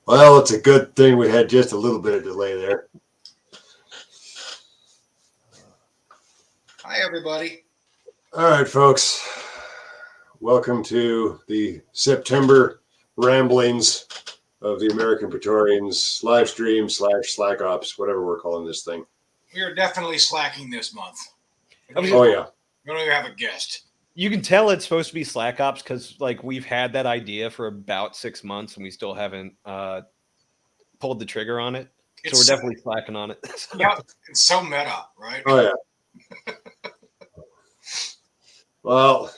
Well, it's a good thing we had just a little bit of delay there. Hi, everybody. All right, folks. Welcome to the September ramblings of the American Praetorians live stream / Slack Ops, whatever we're calling this thing. We are definitely slacking this month. Oh, yeah. We don't even have a guest. You can tell it's supposed to be Slack Ops because, like, we've had that idea for about 6 months and we still haven't pulled the trigger on it. So we're definitely slacking on it. Yeah, it's so meta, right? Oh, yeah. Well,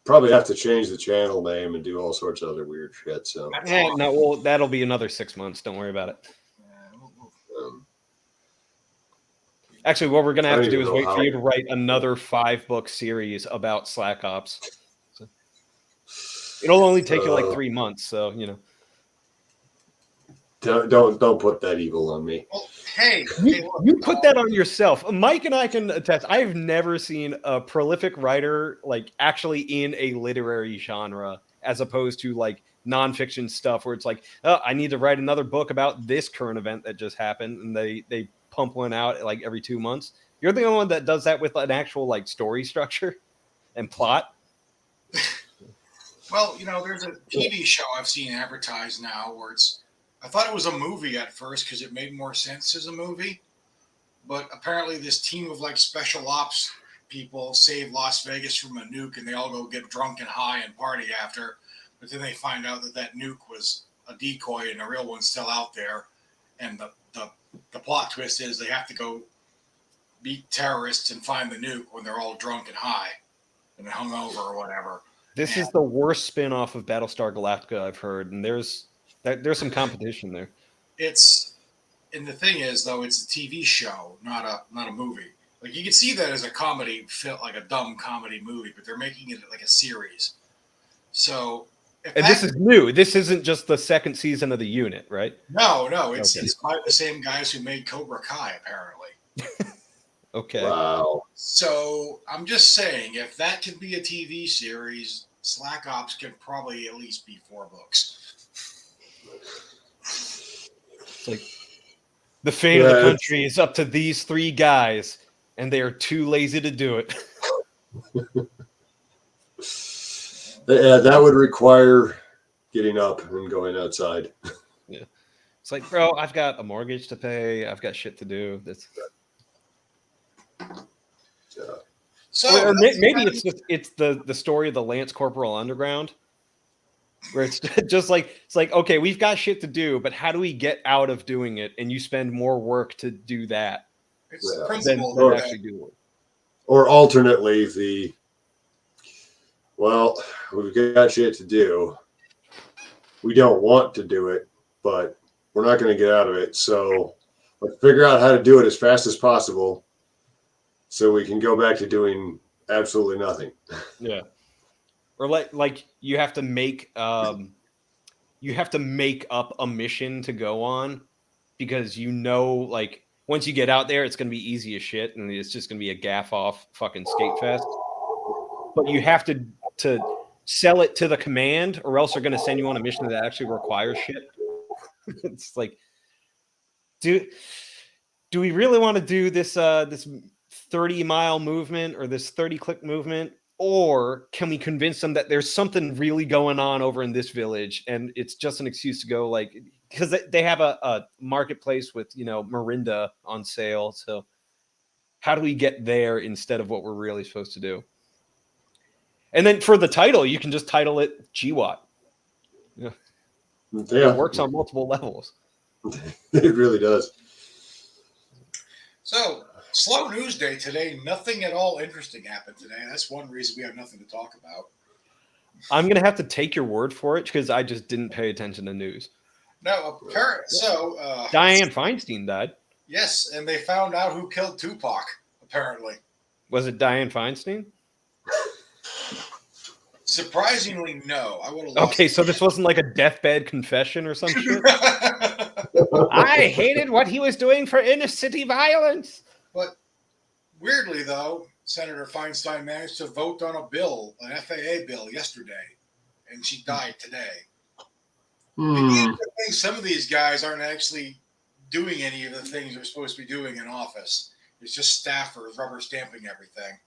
probably have to change the channel name and do all sorts of other weird shit. So, well, that'll be another 6 months. Don't worry about it. Actually, what we're going to have to do is wait for you to write another 5-book series about Slack Ops. So, it'll only take you like 3 months, so you know. Don't put that evil on me. Well, hey, you put that on yourself. Mike and I can attest. I've never seen a prolific writer like actually in a literary genre, as opposed to like nonfiction stuff where it's like, oh, I need to write another book about this current event that just happened, and they pump one out like every 2 months. You're the only one that does that with an actual like story structure and plot. Well, you know, there's a TV show I've seen advertised now where I thought it was a movie at first because it made more sense as a movie. But apparently this team of like special ops people save Las Vegas from a nuke and they all go get drunk and high and party after. But then they find out that nuke was a decoy and the real one's still out there. And the plot twist is they have to go beat terrorists and find the nuke when they're all drunk and high and hungover or whatever. This is the worst spin-off of Battlestar Galactica I've heard, and there's some competition there. And the thing is, though, it's a TV show, not a movie. Like you can see that as a comedy, like a dumb comedy movie, but they're making it like a series. So, this is new. This isn't just the second season of The Unit, right? No, it's by the same guys who made Cobra Kai, apparently. Okay. Wow. So I'm just saying, if that can be a TV series, Slack Ops can probably at least be 4 books. It's like the fate of the country is up to these 3 guys, and they are too lazy to do it. Yeah, that would require getting up and going outside. Yeah, it's like, bro, I've got a mortgage to pay. I've got shit to do. That's. So or maybe it's the story of the Lance Corporal Underground, where it's just like okay, we've got shit to do, but how do we get out of doing it? And you spend more work to do that than actually do it. Or alternately, we've got shit to do. We don't want to do it, but we're not going to get out of it. So let's figure out how to do it as fast as possible so we can go back to doing absolutely nothing. Yeah. Or like you have to make up a mission to go on because like once you get out there it's going to be easy as shit and it's just going to be a gaff off fucking skate fest. But you have to sell it to the command or else they're going to send you on a mission that actually requires shit. It's like do we really want to do this 30-mile movement or this 30-click movement? Or can we convince them that there's something really going on over in this village and it's just an excuse to go like, because they have a marketplace with, Mirinda on sale. So how do we get there instead of what we're really supposed to do? And then for the title, you can just title it GWAT. Yeah. It works on multiple levels. It really does. So, slow news day today. Nothing at all interesting happened today. That's one reason we have nothing to talk about. I'm going to have to take your word for it because I just didn't pay attention to news. No, Dianne Feinstein died. Yes, and they found out who killed Tupac, apparently. Was it Dianne Feinstein? Surprisingly, no. I would have Okay, so this wasn't like a deathbed confession or some shit? I hated what he was doing for inner city violence. But weirdly, though, Senator Feinstein managed to vote on a bill, an FAA bill, yesterday, and she died today. Hmm. I think some of these guys aren't actually doing any of the things they're supposed to be doing in office. It's just staffers rubber stamping everything.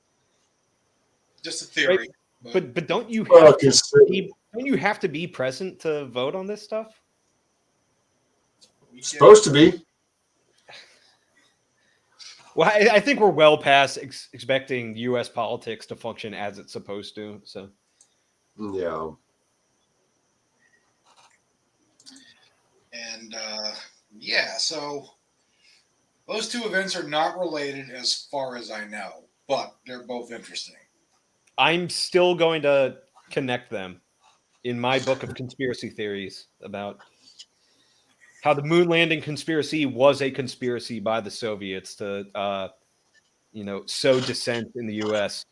Just a Right. theory. But don't you Well, have to be present to vote on this stuff? supposed to be. Well, I think we're well past expecting U.S. politics to function as it's supposed to. So, Yeah. And yeah, so those two events are not related as far as I know, but they're both interesting. I'm still going to connect them in my book of conspiracy theories about how the moon landing conspiracy was a conspiracy by the Soviets to, sow dissent in the U.S.,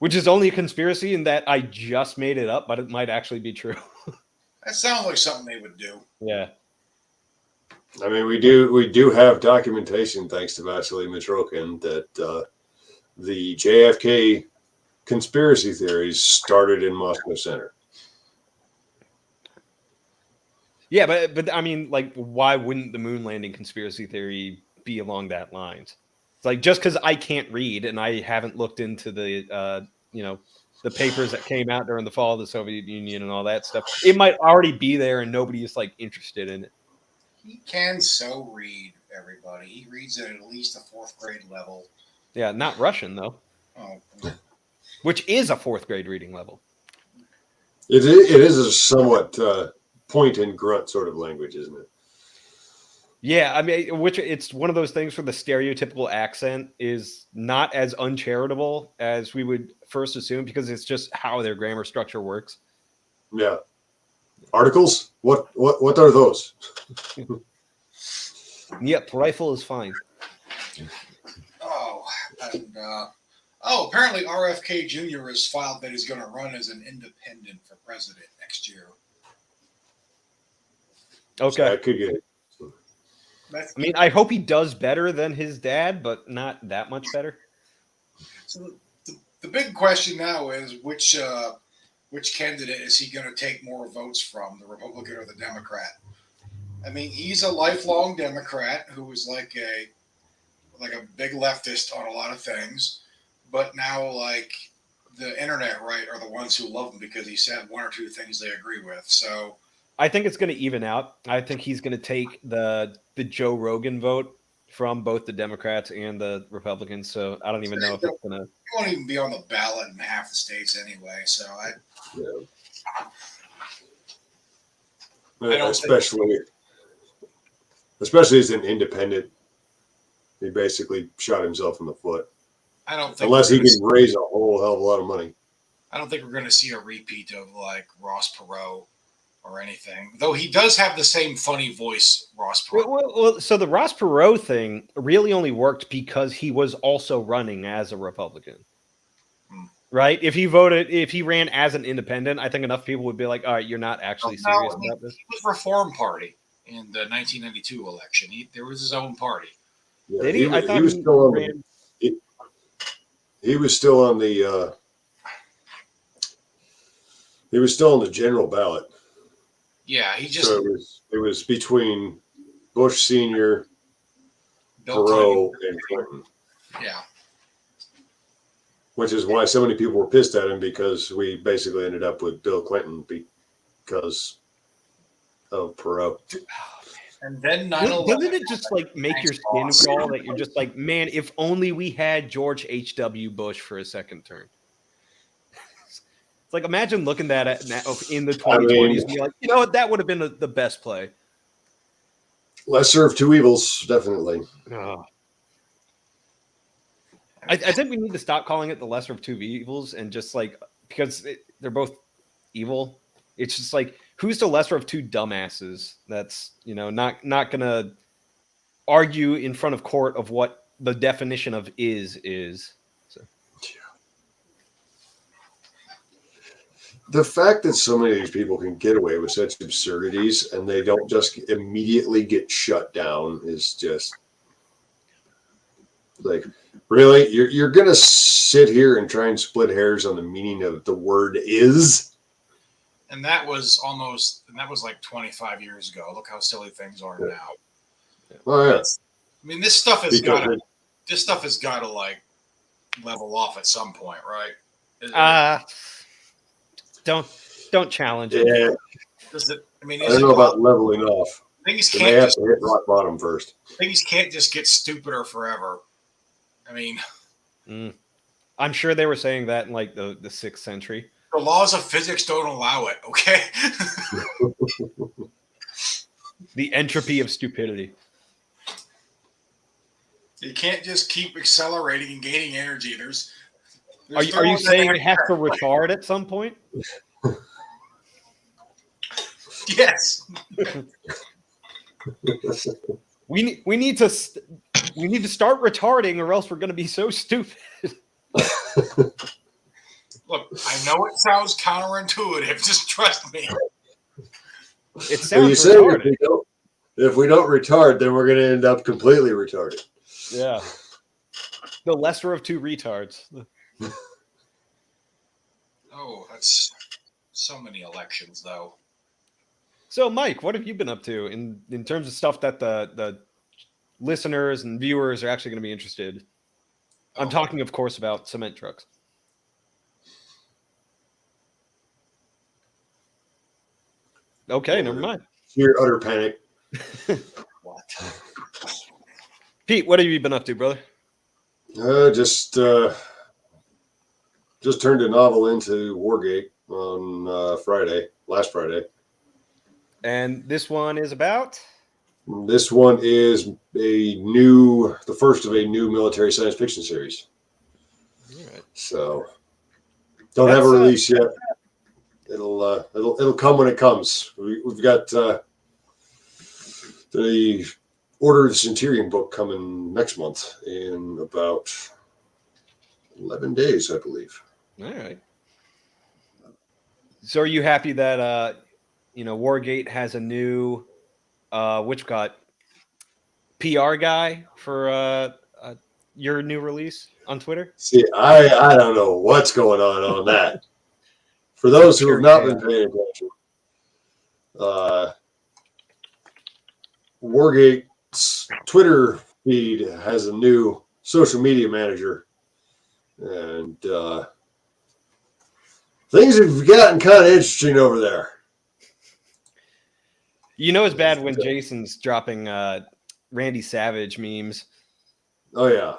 which is only a conspiracy in that I just made it up, but it might actually be true. That sounds like something they would do. Yeah. I mean, we do have documentation, thanks to Vasily Mitrokhin, that the JFK conspiracy theories started in Moscow Center. Yeah, but I mean, like, why wouldn't the moon landing conspiracy theory be along that lines? It's like just because I can't read and I haven't looked into the papers that came out during the fall of the Soviet Union and all that stuff, it might already be there and nobody is like interested in it. He can so read, everybody. He reads at least a fourth grade level. Yeah, not Russian though, Oh, which is a fourth grade reading level. It is a somewhat point and grunt sort of language, isn't it? Yeah, I mean, which it's one of those things where the stereotypical accent is not as uncharitable as we would first assume because it's just how their grammar structure works. Yeah. Articles? What are those? Yep, rifle is fine. oh, and apparently RFK Jr. has filed that he's going to run as an independent for president next year. Okay. So I could get it. I mean, I hope he does better than his dad, but not that much better. So the big question now is which candidate is he going to take more votes from, the Republican or the Democrat? I mean, he's a lifelong Democrat who was like a big leftist on a lot of things, but now like the internet right are the ones who love him because he said one or two things they agree with. So I think it's going to even out. I think he's going to take the Joe Rogan vote from both the Democrats and the Republicans. So I don't even know if it's going to. He won't even be on the ballot in half the states anyway. So I don't especially as an independent, he basically shot himself in the foot. I don't think unless he can raise a whole hell of a lot of money. I don't think we're going to see a repeat of like Ross Perot or anything. Though he does have the same funny voice, Ross Perot. Well, so the Ross Perot thing really only worked because he was also running as a Republican. Right? If he ran as an independent, I think enough people would be like, all right, you're not actually serious about this. He was Reform Party in the 1992 election. There was his own party. Yeah, Did he? He was still on the general ballot. Yeah, he just. So it was between Bush Senior, Bill Perot, and Clinton. Yeah. Which is why so many people were pissed at him, because we basically ended up with Bill Clinton because of Perot. And then 9/11. Doesn't it just like make your skin crawl that you're just like, man, if only we had George H.W. Bush for a second term. It's like, imagine looking at it now in the 2020s and be like, you know what, that would have been the best play. Lesser of two evils, definitely. Oh. I think we need to stop calling it the lesser of two evils and just like, because they're both evil. It's just like, who's the lesser of two dumbasses that's, not going to argue in front of court of what the definition of is. So. The fact that so many of these people can get away with such absurdities and they don't just immediately get shut down is just like, really? You're going to sit here and try and split hairs on the meaning of the word is? And that was like 25 years ago. Look how silly things are now. Oh yeah. I mean, this stuff has Because got to like level off at some point, right? Don't challenge it. yeah, Does it? I mean, I is don't it know about leveling off. things They may can't have just to hit rock bottom first. things can't just get stupider forever. I mean, I'm sure they were saying that in like the 6th century. the laws of physics don't allow it. Okay. The entropy of stupidity. You can't just keep accelerating and gaining energy. There's Are you saying it has to retard at some point? Yes. We need to start retarding, or else we're going to be so stupid. Look, I know it sounds counterintuitive. Just trust me. It sounds retarded. If we don't retard, then we're going to end up completely retarded. Yeah. The lesser of two retards. Oh, that's so many elections, though. So, Mike, what have you been up to in terms of stuff that the listeners and viewers are actually going to be interested? I'm talking, of course, about cement trucks. Okay, never mind. Sheer utter panic. What? Pete, what have you been up to, brother? Just turned a novel into Wargate on last Friday. And this one is about? This one is the first of a new military science fiction series. All right. So don't have a release yet. It'll come when it comes. We've got the Order of the Centurion book coming next month in about 11 days, I believe. All right. So are you happy that Wargate has a new PR guy for your new release on Twitter? See, I don't know what's going on that. For those who have not been paying attention, Wargate's Twitter feed has a new social media manager, and things have gotten kind of interesting over there. You know it's bad when Jason's dropping Randy Savage memes. Oh yeah,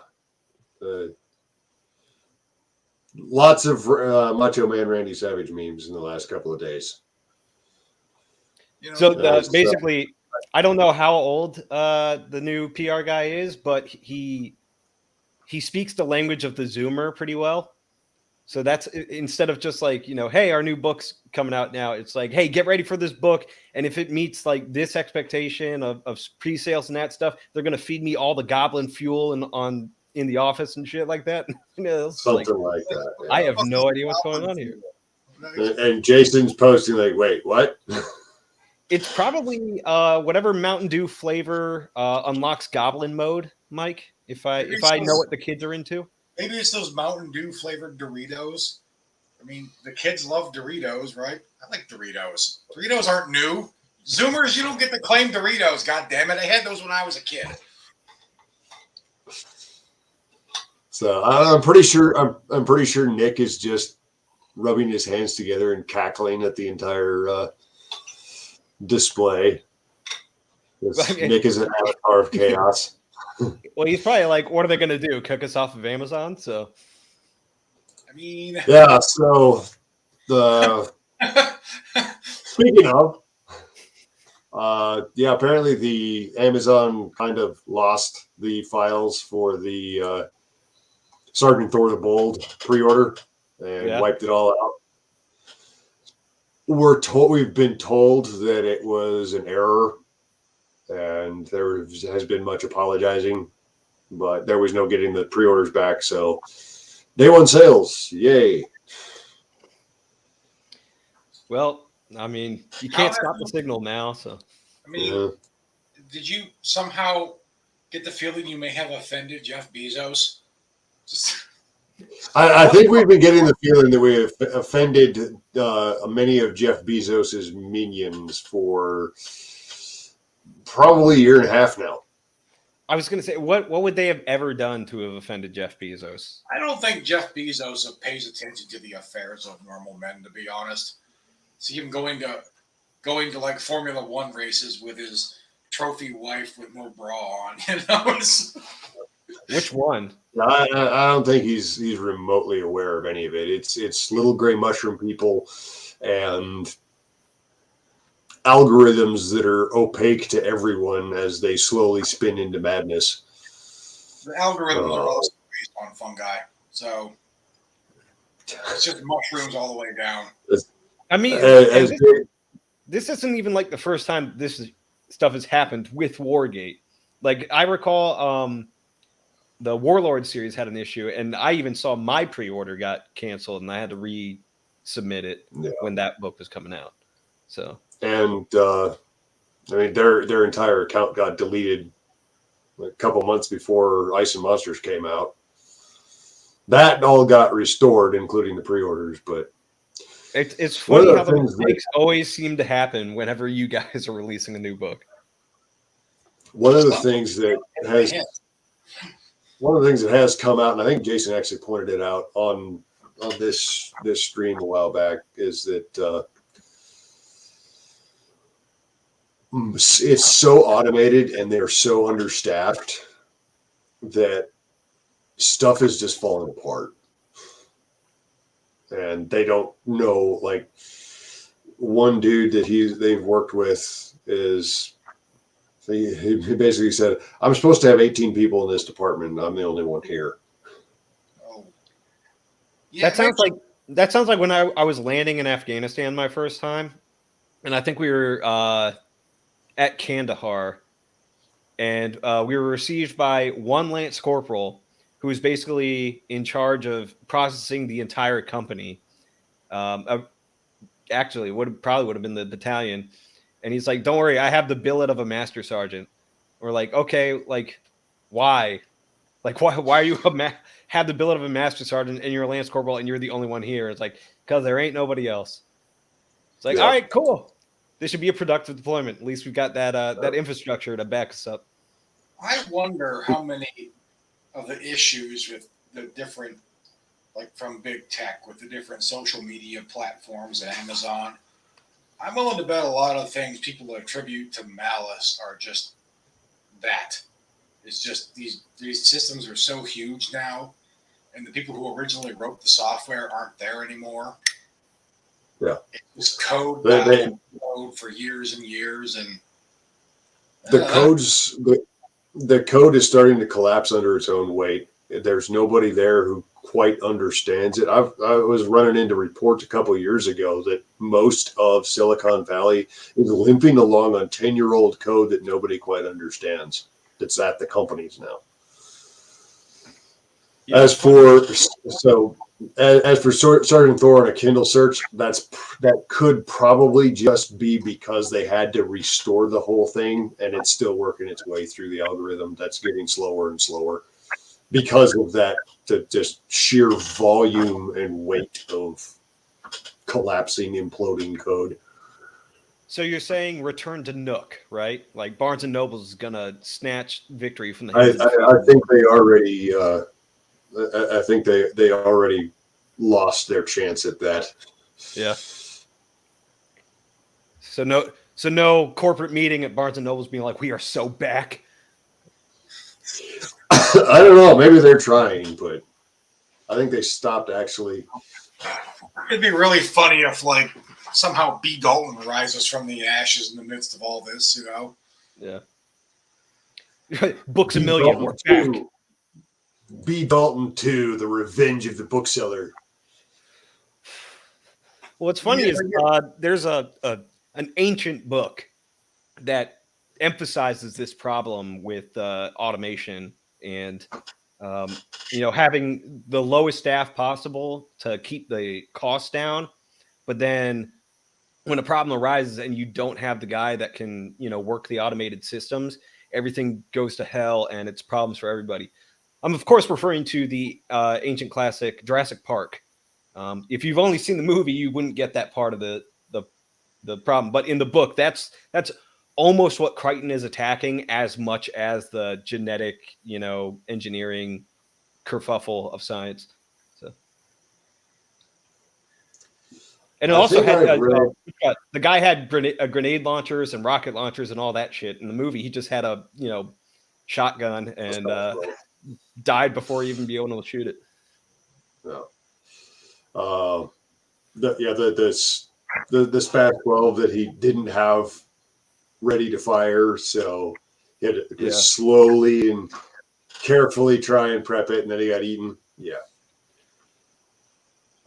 lots of Macho Man Randy Savage memes in the last couple of days. So basically, I don't know how old the new PR guy is, but he speaks the language of the Zoomer pretty well. So that's, instead of just like, hey, our new book's coming out now, it's like, hey, get ready for this book. And if it meets like this expectation of pre-sales and that stuff, they're going to feed me all the goblin fuel in the office and shit like that. Something like that. Yeah. I have no idea what's going on here. And Jason's posting like, wait, what? It's probably whatever Mountain Dew flavor unlocks goblin mode, Mike, if I know what the kids are into. Maybe it's those Mountain Dew flavored Doritos. I mean, the kids love Doritos, right? I like Doritos. Doritos aren't new. Zoomers, you don't get to claim Doritos. God damn it! I had those when I was a kid. So I'm pretty sure Nick is just rubbing his hands together and cackling at the entire display. Nick is an avatar of chaos. Well, he's probably like, what are they going to do? Cook us off of Amazon? So, I mean, yeah. So speaking of, apparently the Amazon kind of lost the files for the Sergeant Thor the Bold pre-order and wiped it all out. We've been told that it was an error, and there has been much apologizing, but there was no getting the pre-orders back. So day one sales, yay! Well, I mean, you can't stop the signal now. So, I mean, did you somehow get the feeling you may have offended Jeff Bezos? I think we've been getting the feeling that we have offended many of Jeff Bezos's minions for probably a year and a half now. I was going to say, what would they have ever done to have offended Jeff Bezos? I don't think Jeff Bezos pays attention to the affairs of normal men, to be honest. See him going to like Formula One races with his trophy wife with no bra on, Which one? I don't think he's remotely aware of any of it. It's little gray mushroom people and algorithms that are opaque to everyone as they slowly spin into madness. The algorithms are also based on fungi, so it's just mushrooms all the way down. I mean, this isn't even like the first time this stuff has happened with Wargate. Like I recall, the Warlord series had an issue, and I even saw my pre-order got canceled, and I had to resubmit it when that book was coming out. So, and I mean, their entire account got deleted a couple months before Ice and Monsters came out. That all got restored, including the pre-orders. But it's funny how the mistakes always seem to happen whenever you guys are releasing a new book. One of the things that has come out, and I think Jason actually pointed it out on this stream a while back, is that it's so automated and they're so understaffed that stuff is just falling apart. And they don't know, like one dude that they've worked with is he basically said, I'm supposed to have 18 people in this department and I'm the only one here. Oh. Yeah, that sounds like when I was landing in Afghanistan my first time, and I think we were at Kandahar, and we were received by one Lance Corporal who was basically in charge of processing the entire company. Actually, probably would have been the battalion. And he's like, don't worry, I have the billet of a master sergeant. We're like, okay, like, why? Like, why are you have the billet of a master sergeant and you're a Lance Corporal and you're the only one here? It's like, because there ain't nobody else. It's like, all right, cool. This should be a productive deployment. At least we've got that infrastructure to back us up. I wonder how many of the issues with the different, like from big tech, with the different social media platforms and Amazon. I'm willing to bet a lot of things people attribute to malice are just that. It's just these systems are so huge now, and the people who originally wrote the software aren't there anymore. Yeah, it's code for years and years, and the code is starting to collapse under its own weight. There's nobody there who quite understands it. I was running into reports a couple of years ago that most of Silicon Valley is limping along on 10-year-old code that nobody quite understands. That's at the companies now. Yeah. As for Sergeant Thor on a Kindle search, that could probably just be because they had to restore the whole thing, and it's still working its way through the algorithm. That's getting slower and slower because of that, just sheer volume and weight of collapsing, imploding code. So you're saying return to Nook, right? Like Barnes and Noble is gonna snatch victory from the hands. I think they already. I think they already lost their chance at that. Yeah. So no corporate meeting at Barnes and Noble's being like, we are so back. I don't know. Maybe they're trying, but I think they stopped actually. It'd be really funny if, like, somehow B. Dalton rises from the ashes in the midst of all this, you know? Yeah. Books a million. We're back. B. Dalton 2, The Revenge of the Bookseller. What's funny is there's an ancient book that emphasizes this problem with automation and having the lowest staff possible to keep the costs down. But then when a problem arises and you don't have the guy that can work the automated systems, everything goes to hell and it's problems for everybody. I'm of course referring to the ancient classic Jurassic Park. If you've only seen the movie, you wouldn't get that part of the problem. But in the book, that's almost what Crichton is attacking, as much as the genetic, engineering kerfuffle of science. So, and it I also think had I've read. the guy had grenade launchers and rocket launchers and all that shit. In the movie, he just had a shotgun and died before he even be able to shoot it. No. The SPAT 12 that he didn't have ready to fire, so he had to just slowly and carefully try and prep it, and then he got eaten. Yeah.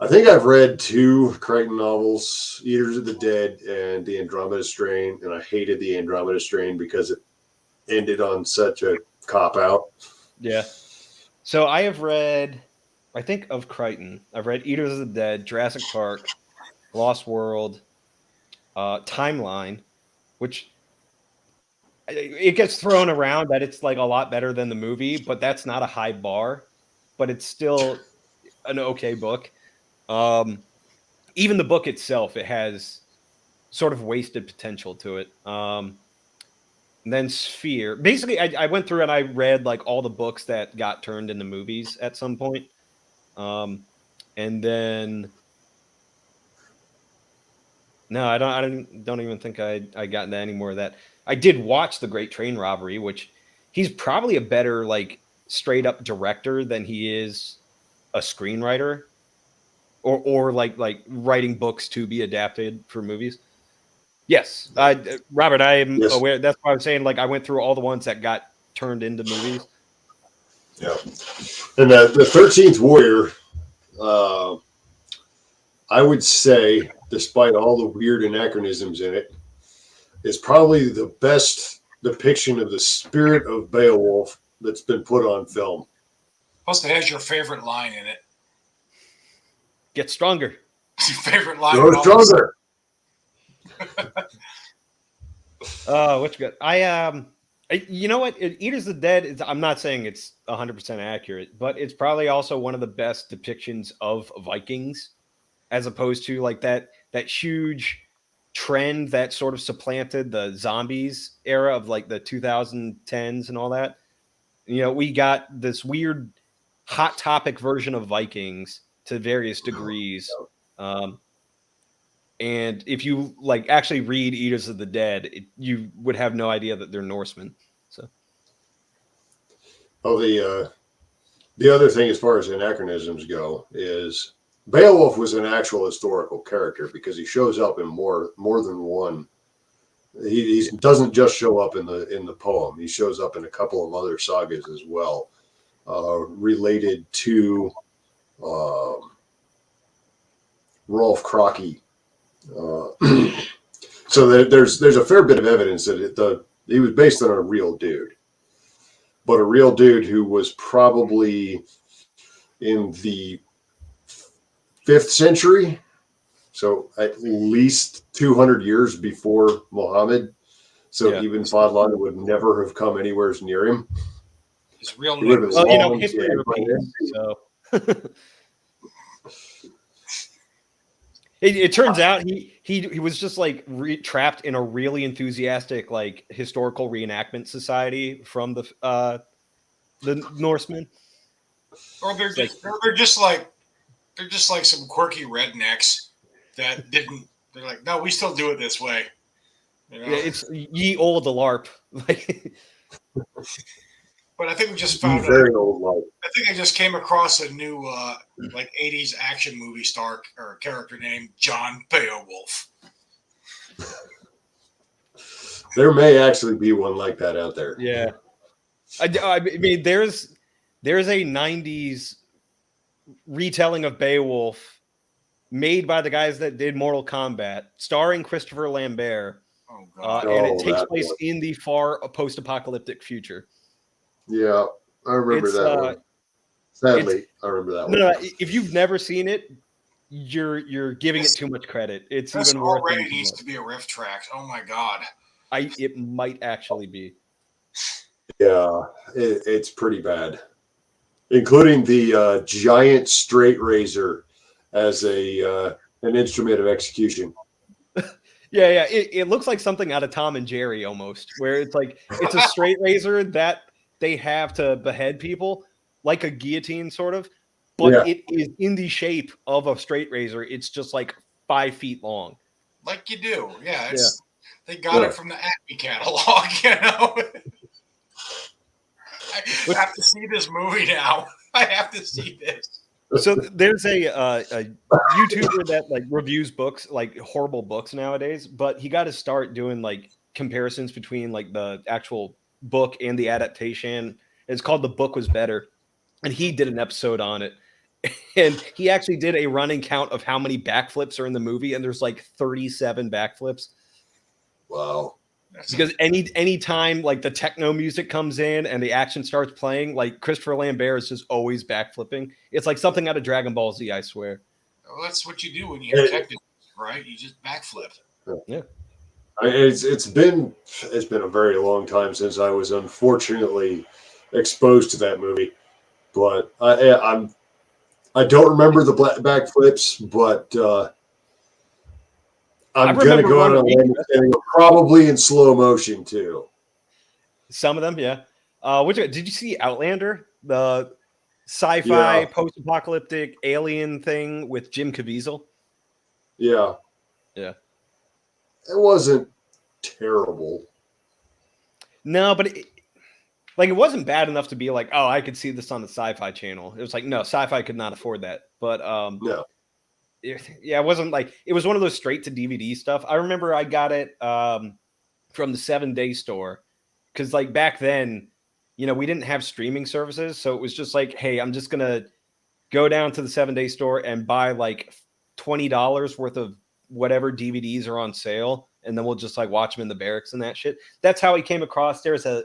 I think I've read 2 Crichton novels, Eaters of the Dead and The Andromeda Strain, and I hated The Andromeda Strain because it ended on such a cop-out. Yeah. So I have read, I think of Crichton, I've read Eaters of the Dead, Jurassic Park, Lost World, Timeline, which it gets thrown around that it's like a lot better than the movie, but that's not a high bar, but it's still an okay book. Even the book itself, it has sort of wasted potential to it. And then Sphere. Basically, I went through and I read like all the books that got turned into movies at some point. And then no, I don't even think I got into any more of that. I did watch The Great Train Robbery, which he's probably a better like straight up director than he is a screenwriter, or like writing books to be adapted for movies. Yes, Robert, I am aware. That's why I was saying like I went through all the ones that got turned into movies. Yeah, and the 13th Warrior, I would say, despite all the weird anachronisms in it, is probably the best depiction of the spirit of Beowulf that's been put on film. Plus, it has your favorite line in it. Get stronger. It's your favorite line. Grow stronger. What's good? You know what? Eaters of the Dead, I'm not saying it's 100% accurate, but it's probably also one of the best depictions of Vikings, as opposed to like that huge trend that sort of supplanted the zombies era of like the 2010s and all that. We got this weird hot topic version of Vikings to various degrees. And if you like actually read Eaters of the Dead, you would have no idea that they're Norsemen. So, the other thing as far as anachronisms go is Beowulf was an actual historical character because he shows up in more than one. He doesn't just show up in the poem. He shows up in a couple of other sagas as well, related to Rolf Crocky. So there's a fair bit of evidence that he was based on a real dude, but a real dude who was probably in the 5th century, so at least 200 years before Muhammad. So even Fadlan would never have come anywhere near him. His real name. Well, history repeats. So it turns out he was just like trapped in a really enthusiastic like historical reenactment society from the Norsemen. Or they're just like some quirky rednecks that didn't. They're like, no, we still do it this way. Yeah, it's ye old LARP. But I think we just found very old LARP. I think I just came across a new like 80s action movie star or character named John Beowulf. There may actually be one like that out there. Yeah, I mean, there's a 90s retelling of Beowulf made by the guys that did Mortal Kombat, starring Christopher Lambert. Oh, God. And it takes place in the far post-apocalyptic future. Yeah, I remember that one. Sadly, I remember that one. No, if you've never seen it, you're giving it too much credit. It's even worth already needs to be a riff track. Oh my God. It might actually be. Yeah, it's pretty bad. including the giant straight razor as an instrument of execution. Yeah. It looks like something out of Tom and Jerry almost, where it's like it's a straight razor that they have to behead people, like a guillotine sort of, but Yeah. it is in the shape of a straight razor. It's just like 5 feet long. Like you do. Yeah, Yeah. they got it from the Acme catalog, you know. I have to see this movie now. I have to see this. So there's a YouTuber that like reviews books, like horrible books nowadays, but he got to start doing like comparisons between like the actual book and the adaptation. It's called The Book Was Better, and he did an episode on it. And he actually did a running count of how many backflips are in the movie, and there's like 37 backflips. Wow. Because any time like the techno music comes in and the action starts playing, like Christopher Lambert is just always backflipping. It's like something out of Dragon Ball Z, I swear. Well, that's what you do when you hear technical, right? You just backflip. Yeah. It's been a very long time since I was unfortunately exposed to that movie, but I don't remember the backflips, but I'm gonna go out on a limb and probably in slow motion too. Some of them, yeah. Did you see Outlander, the sci-fi post-apocalyptic alien thing with Jim Caviezel? Yeah, yeah. It wasn't terrible. No, but it wasn't bad enough to be like, oh, I could see this on the Sci-Fi Channel. It was like, no, Sci-Fi could not afford that. But no. It wasn't like it was one of those straight to DVD stuff. I remember I got it from the 7-Day store because like back then, we didn't have streaming services, so it was just like, hey, I'm just gonna go down to the 7-Day store and buy like $20 worth of whatever DVDs are on sale, and then we'll just like watch them in the barracks and that shit. That's how he came across. There's a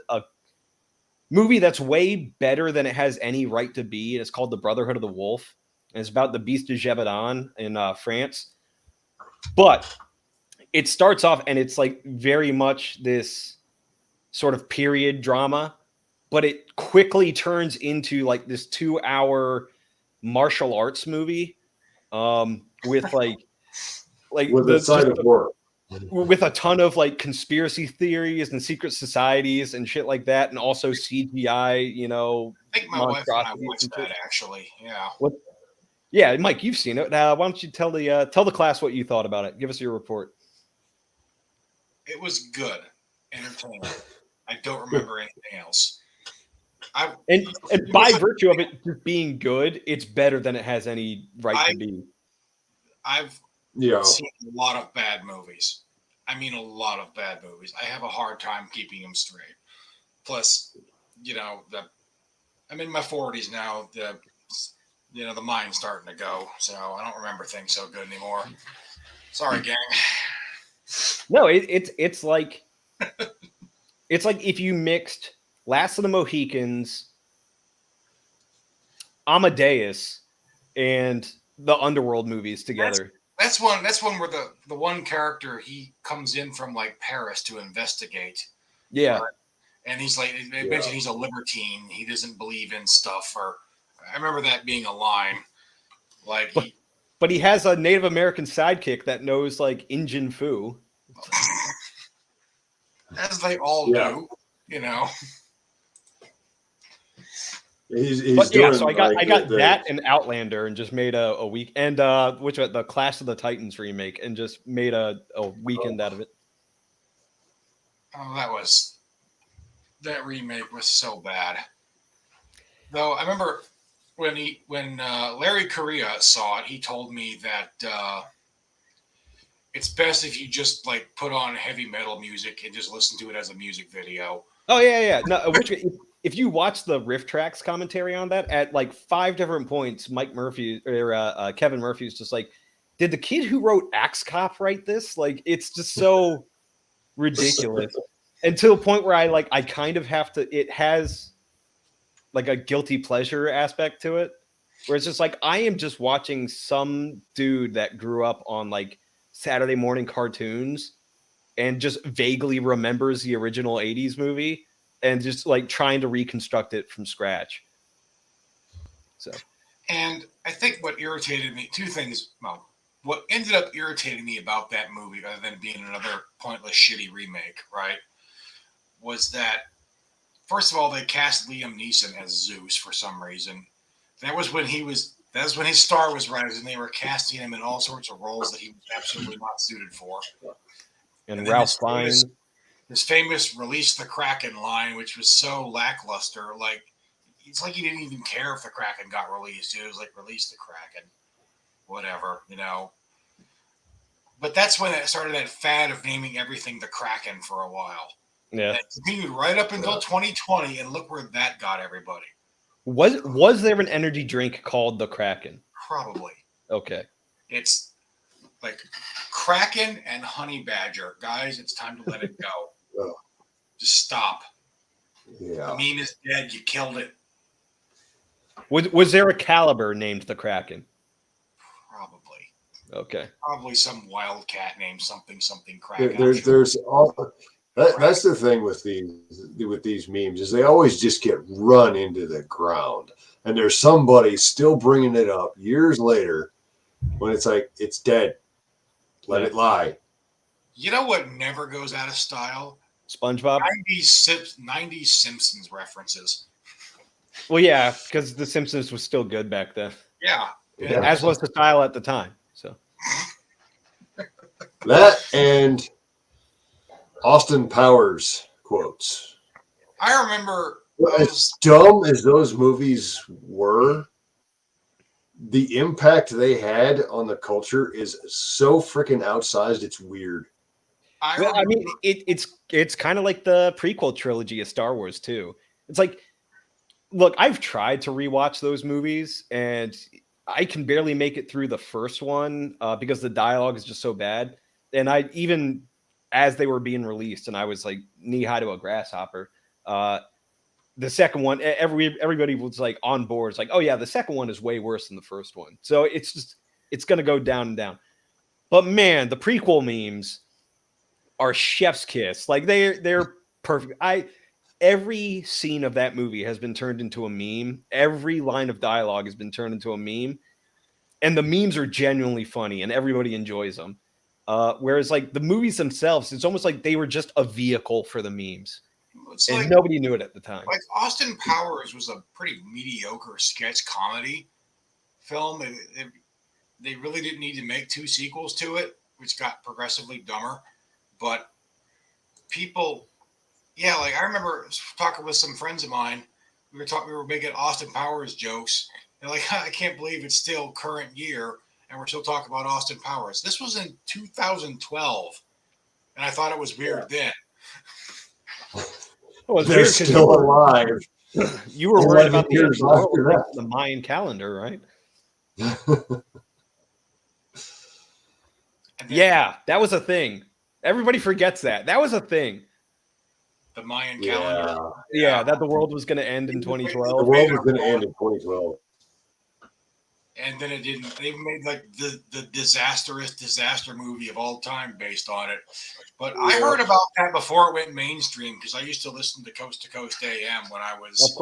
movie that's way better than it has any right to be, and it's called The Brotherhood of the Wolf. And it's about the Beast de Gévaudan in France. But it starts off, and it's like very much this sort of period drama, but it quickly turns into like this 2-hour martial arts movie with like with a side of horror. With a ton of like conspiracy theories and secret societies and shit like that, and also CGI, I think my wife and I watched that actually. Yeah. Yeah, Mike, you've seen it. Why don't you tell the class what you thought about it? Give us your report. It was good, entertaining. I don't remember anything else. And by virtue of it being good, it's better than it has any right to be. I've seen a lot of bad movies. I mean, a lot of bad movies. I have a hard time keeping them straight. Plus, I'm in my 40s now. The mind's starting to go, so I don't remember things so good anymore. Sorry, gang. No, it's like it's like if you mixed Last of the Mohicans, Amadeus, and the Underworld movies together. That's one where the one character, he comes in from like Paris to investigate. Yeah. And he's like, they mentioned he's a libertine. He doesn't believe in stuff. Or I remember that being a line. Like, but he has a Native American sidekick that knows like Injun Fu. As they all do, He's so I got that and Outlander and just made a week, and the Clash of the Titans remake, and just made a weekend out of it. Oh, that remake was so bad. Though I remember when Larry Correa saw it, he told me that it's best if you just like put on heavy metal music and just listen to it as a music video. Oh yeah. No, if you watch the riff tracks commentary on that, at like 5 different points, Mike Murphy or Kevin Murphy is just like, did the kid who wrote Axe Cop write this? Like, it's just so ridiculous. And to a point where I kind of have to, it has like a guilty pleasure aspect to it, where it's just like, I am just watching some dude that grew up on like Saturday morning cartoons and just vaguely remembers the original 80s movie and just like trying to reconstruct it from scratch. So, And I think what irritated me, two things. Well, what ended up irritating me about that movie, other than being another pointless, shitty remake, right, was that first of all they cast Liam Neeson as Zeus for some reason. That was when he was. That was when his star was rising. They were casting him in all sorts of roles that he was absolutely not suited for. and And then Ralph Fiennes. his famous "Release the Kraken" line, which was so lackluster. Like it's like he didn't even care if the Kraken got released. It was like release the Kraken, whatever, you know. But that's when it started that fad of naming everything the Kraken for a while. Yeah. And it continued right up until 2020, and look where that got everybody. Was there an energy drink called the Kraken? Probably. Okay. It's like Kraken and Honey Badger. Guys, it's time to let it go. Oh. Just stop. Yeah. The meme is dead. You killed it. Was there a caliber named the Kraken? Probably. Okay. Probably some wildcat named something Kraken. There's all that's the thing with these memes is they always just get run into the ground, and there's somebody still bringing it up years later when it's like it's dead. Let it lie. You know what never goes out of style? SpongeBob. 90s Simpsons references. Well, yeah, because The Simpsons was still good back then. Yeah. As was the style at the time. So that and Austin Powers quotes. I remember as dumb as those movies were, the impact they had on the culture is so freaking outsized. It's weird. I mean, it's kind of like the prequel trilogy of Star Wars too. It's like, look, I've tried to rewatch those movies, and I can barely make it through the first one because the dialogue is just so bad. And I even as they were being released, and I was like knee high to a grasshopper. The second one, everybody was like on board. It's like, oh yeah, the second one is way worse than the first one. So it's going to go down and down. But man, the prequel memes are chef's kiss. Like they're perfect. Every scene of that movie has been turned into a meme. Every line of dialogue has been turned into a meme, and the memes are genuinely funny, and everybody enjoys them. Whereas like the movies themselves, it's almost like they were just a vehicle for the memes. It's and like, nobody knew it at the time. Like Austin Powers was a pretty mediocre sketch comedy film. They really didn't need to make two sequels to it, which got progressively dumber. But people, yeah, like I remember talking with some friends of mine. We were making Austin Powers jokes. They're like, I can't believe it's still current year and we're still talking about Austin Powers. This was in 2012, and I thought it was weird then. Well, they're still alive. You were worried about the end of the world, the Mayan calendar, right? Yeah, that was a thing. Everybody forgets that. That was a thing. The Mayan calendar. Yeah, that the world was going to end in 2012. The world was going to end in 2012. And then it didn't. They made like the disaster movie of all time based on it. But I heard about that before it went mainstream because I used to listen to Coast AM when I was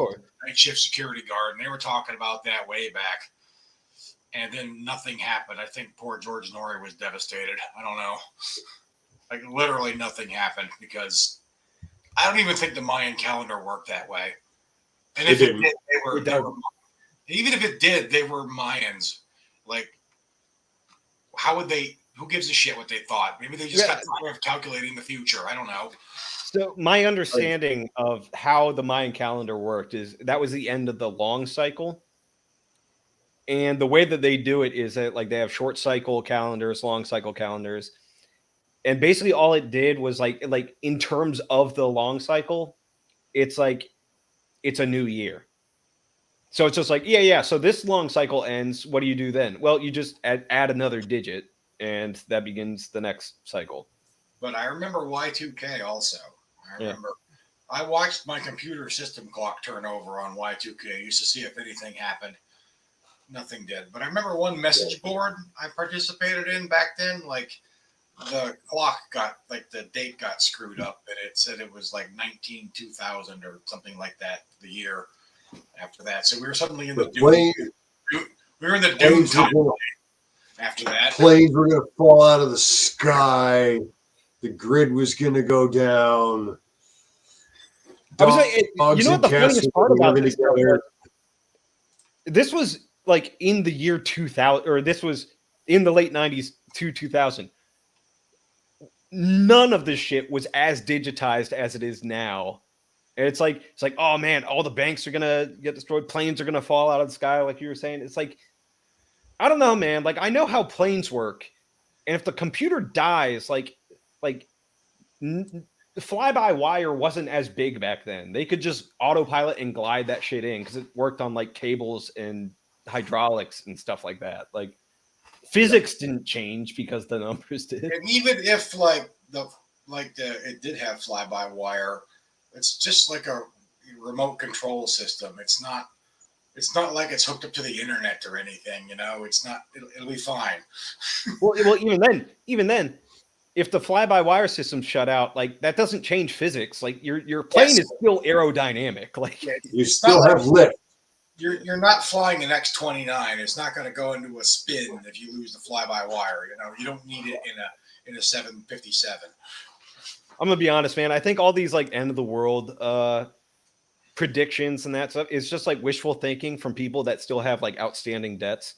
night shift security guard, and they were talking about that way back. And then nothing happened. I think poor George Norrie was devastated. I don't know. Like literally nothing happened because I don't even think the Mayan calendar worked that way. And if it did, they were even if it did, they were Mayans. Like, how would they? Who gives a shit what they thought? Maybe they just got tired of calculating the future. I don't know. So my understanding of how the Mayan calendar worked is that was the end of the long cycle. And the way that they do it is that like they have short cycle calendars, long cycle calendars. And basically all it did was like in terms of the long cycle, it's like it's a new year. So it's just like, yeah. So this long cycle ends. What do you do then? Well, you just add another digit, and that begins the next cycle. But I remember Y2K also. I remember I watched my computer system clock turn over on Y2K. I used to see if anything happened. Nothing did. But I remember one message board I participated in back then, like the clock got, like the date got screwed up, and it said it was like 2000 or something like that, the year. after that. So we were suddenly in The the doom. plane, We were in the doom planes, time were gonna, after that. planes were going to fall out of the sky. The grid was going to go down. I was like, you Dogs know what and the cats funniest were part about living this stuff together. was? This was like in the year 2000, or this was in the late 90s to 2000. None of this shit was as digitized as it is now. And it's like, oh man, all the banks are gonna get destroyed, planes are gonna fall out of the sky, like you were saying. It's like, I don't know, man. Like, I know how planes work, and if the computer dies, like fly by wire wasn't as big back then. They could just autopilot and glide that shit in because it worked on like cables and hydraulics and stuff like that. Like, physics didn't change because the numbers did. And even if it did have fly by wire, it's just like a remote control system. It's not like it's hooked up to the internet or anything. It's not. It'll be fine. Well, even then, if the fly-by-wire system shut out, like that doesn't change physics. Like your plane is still aerodynamic. Like You still have lift. You're not flying an X-29. It's not going to go into a spin if you lose the fly-by-wire. You don't need it in a 757. I'm gonna be honest, man. I think all these like end of the world predictions and that stuff is just like wishful thinking from people that still have like outstanding debts.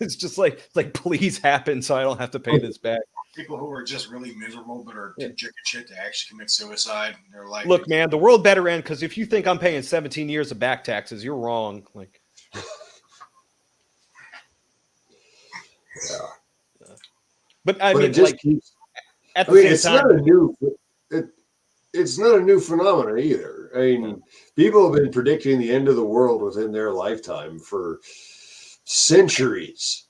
It's just like please happen so I don't have to pay this back. People who are just really miserable but are too chicken shit to actually commit suicide. They're like, look, man, the world better end because if you think I'm paying 17 years of back taxes, you're wrong. Like, yeah. But I mean, it just like, keeps. at the same time, it's not a new phenomenon either. I mean, people have been predicting the end of the world within their lifetime for centuries.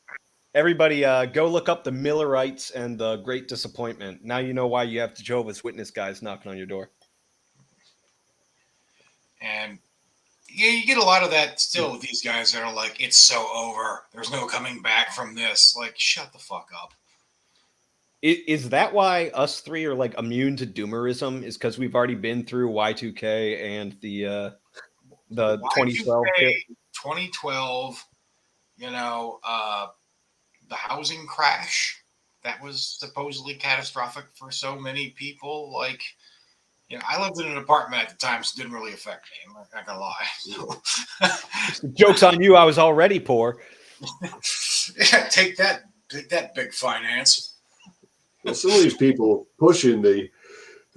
everybody, go look up the Millerites and the Great Disappointment. Now you know why you have Jehovah's Witness guys knocking on your door. And you get a lot of that still with these guys that are like, it's so over. There's no coming back from this. Like, shut the fuck up. Is that why us three are like immune to doomerism? Is because we've already been through Y2K and the 2012 shit? 2012, the housing crash that was supposedly catastrophic for so many people. Like, I lived in an apartment at the time, so it didn't really affect me. I'm not gonna lie. Joke's on you. I was already poor. Yeah, take that, big finance. Well, some of these people pushing the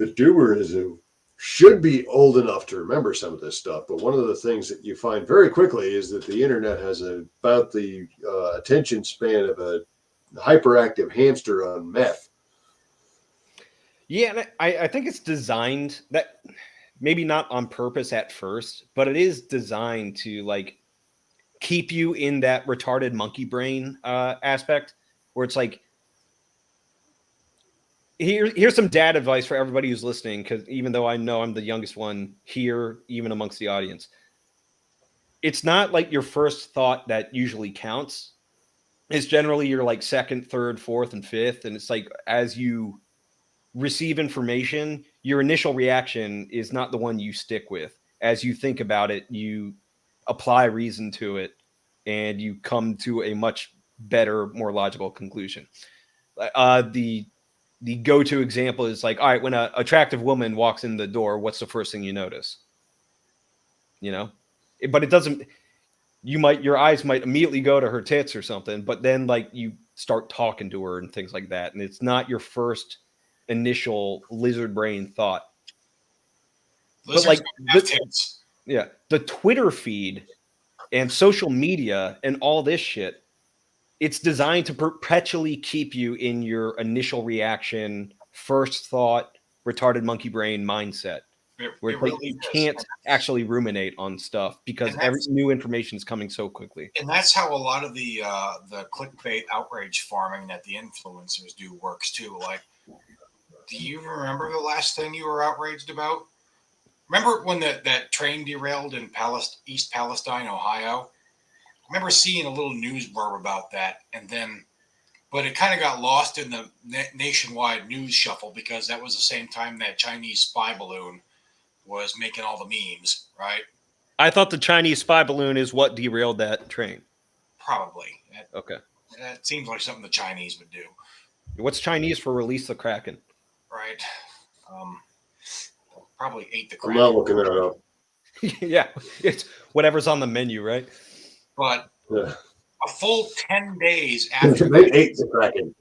doomerism should be old enough to remember some of this stuff. But one of the things that you find very quickly is that the internet has about the attention span of a hyperactive hamster on meth. Yeah, and I think it's designed that maybe not on purpose at first, but it is designed to like keep you in that retarded monkey brain aspect where it's like, here's some dad advice for everybody who's listening, because even though I know I'm the youngest one here, even amongst the audience, it's not like your first thought that usually counts. It's generally your like second, third, fourth, and fifth. And it's like as you receive information, your initial reaction is not the one you stick with. As you think about it, you apply reason to it, and you come to a much better, more logical conclusion. The go-to example is like, all right, when an attractive woman walks in the door, what's the first thing you notice? But it doesn't. Your eyes might immediately go to her tits or something, but then like you start talking to her and things like that, and it's not your first initial lizard brain thought. Lizards but like the Twitter feed and social media and all this shit, it's designed to perpetually keep you in your initial reaction, first thought, retarded monkey brain mindset. Where it's like you can't actually ruminate on stuff because every new information is coming so quickly. And that's how a lot of the clickbait outrage farming that the influencers do works too. Like, do you remember the last thing you were outraged about? Remember when that train derailed in East Palestine, Ohio? I remember seeing a little news blurb about that, but it kind of got lost in the nationwide news shuffle because that was the same time that Chinese spy balloon was making all the memes, right? I thought the Chinese spy balloon is what derailed that train. Probably. Okay. That seems like something the Chinese would do, What's Chinese for release the Kraken? right? Probably ate the I'm crap. not looking that up. Yeah, it's whatever's on the menu, right? But Yeah. a full 10 days after They ate the Kraken.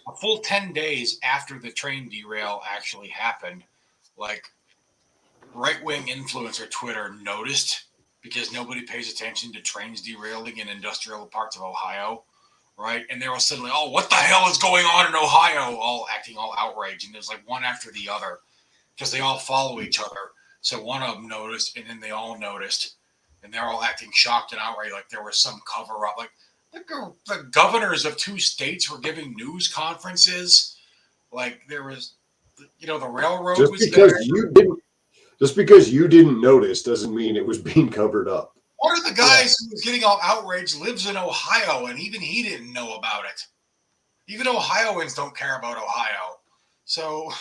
a full 10 days after the train derail actually happened, like right-wing influencer Twitter noticed, because nobody pays attention to trains derailing in industrial parts of Ohio, right? And they were suddenly, oh, what the hell is going on in Ohio? All acting all outraged. And there's like one after the other because they all follow each other. So one of them noticed, and then they all noticed. And they're all acting shocked and outraged like there was some cover-up. Like the governors of 2 states were giving news conferences. Like there was, the railroad Just was because there. just because you didn't notice doesn't mean it was being covered up. One of the guys who was getting all outraged lives in Ohio, and even he didn't know about it. Even Ohioans don't care about Ohio. So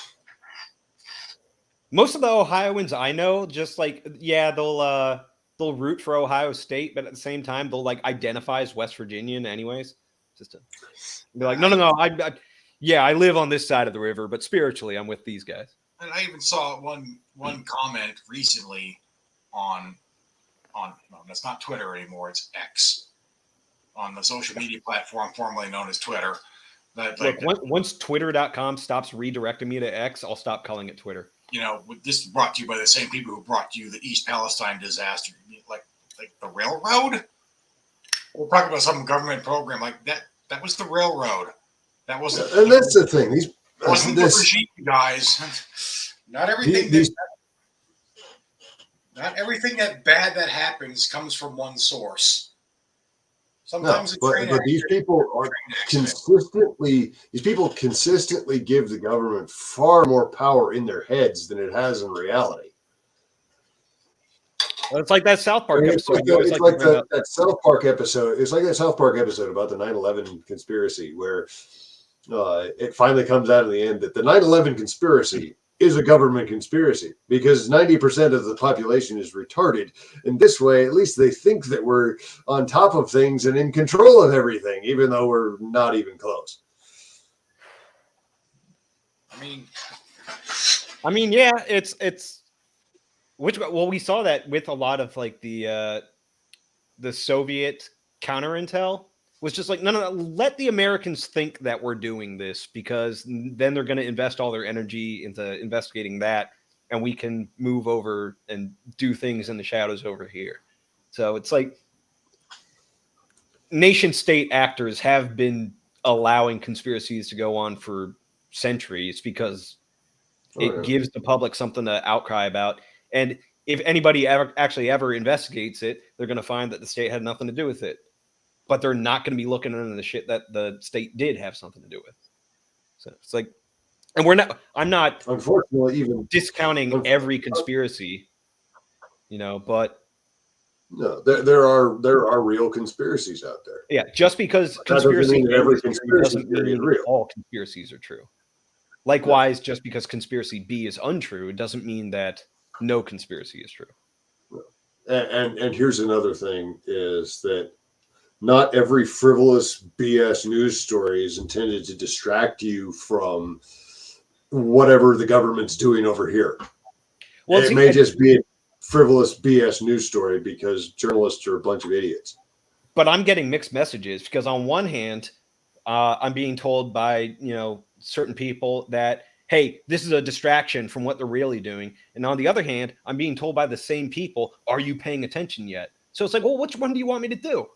Most of the Ohioans I know, just like they'll root for Ohio State, but at the same time they'll like identify as West Virginian anyways. Just to be like, no, I live on this side of the river, but spiritually I'm with these guys. and I even saw one comment recently on no, that's not Twitter anymore, it's X, on the social media platform formerly known as Twitter. That like Look, once Twitter.com stops redirecting me to X, I'll stop calling it Twitter. This is brought to you by the same people who brought you the East Palestine disaster, like the railroad. We're talking about some government program like that. That was the railroad. That wasn't. And that's the thing. Wasn't the regime, guys. Not everything. Not everything that bad that happens comes from one source. Sometimes but these people are consistently give the government far more power in their heads than it has in reality. Well, it's like that South Park episode. It's like that South Park episode. It's like that South Park episode about the 9/11 conspiracy, where it finally comes out in the end that the 9/11 conspiracy is a government conspiracy because 90% of the population is retarded. And this way, at least they think that we're on top of things and in control of everything, even though we're not even close. I mean, yeah, it's we saw that with a lot of like the Soviet counter intel was just like, no, let the Americans think that we're doing this because then they're going to invest all their energy into investigating that, and we can move over and do things in the shadows over here. So it's like nation state actors have been allowing conspiracies to go on for centuries because it gives the public something to outcry about. And if anybody ever investigates it, they're going to find that the state had nothing to do with it. But they're not going to be looking into the shit that the state did have something to do with. So it's like, and I'm not unfortunately even discounting every conspiracy, but no, there are real conspiracies out there. Yeah, just because conspiracy doesn't mean real. All conspiracies are true. Likewise, just because conspiracy B is untrue, it doesn't mean that no conspiracy is true. And here's another thing is that not every frivolous BS news story is intended to distract you from whatever the government's doing over here. Well, it may just be a frivolous BS news story because journalists are a bunch of idiots. But I'm getting mixed messages because on one hand, I'm being told by, certain people that, hey, this is a distraction from what they're really doing. And on the other hand, I'm being told by the same people, are you paying attention yet? So it's like, well, which one do you want me to do?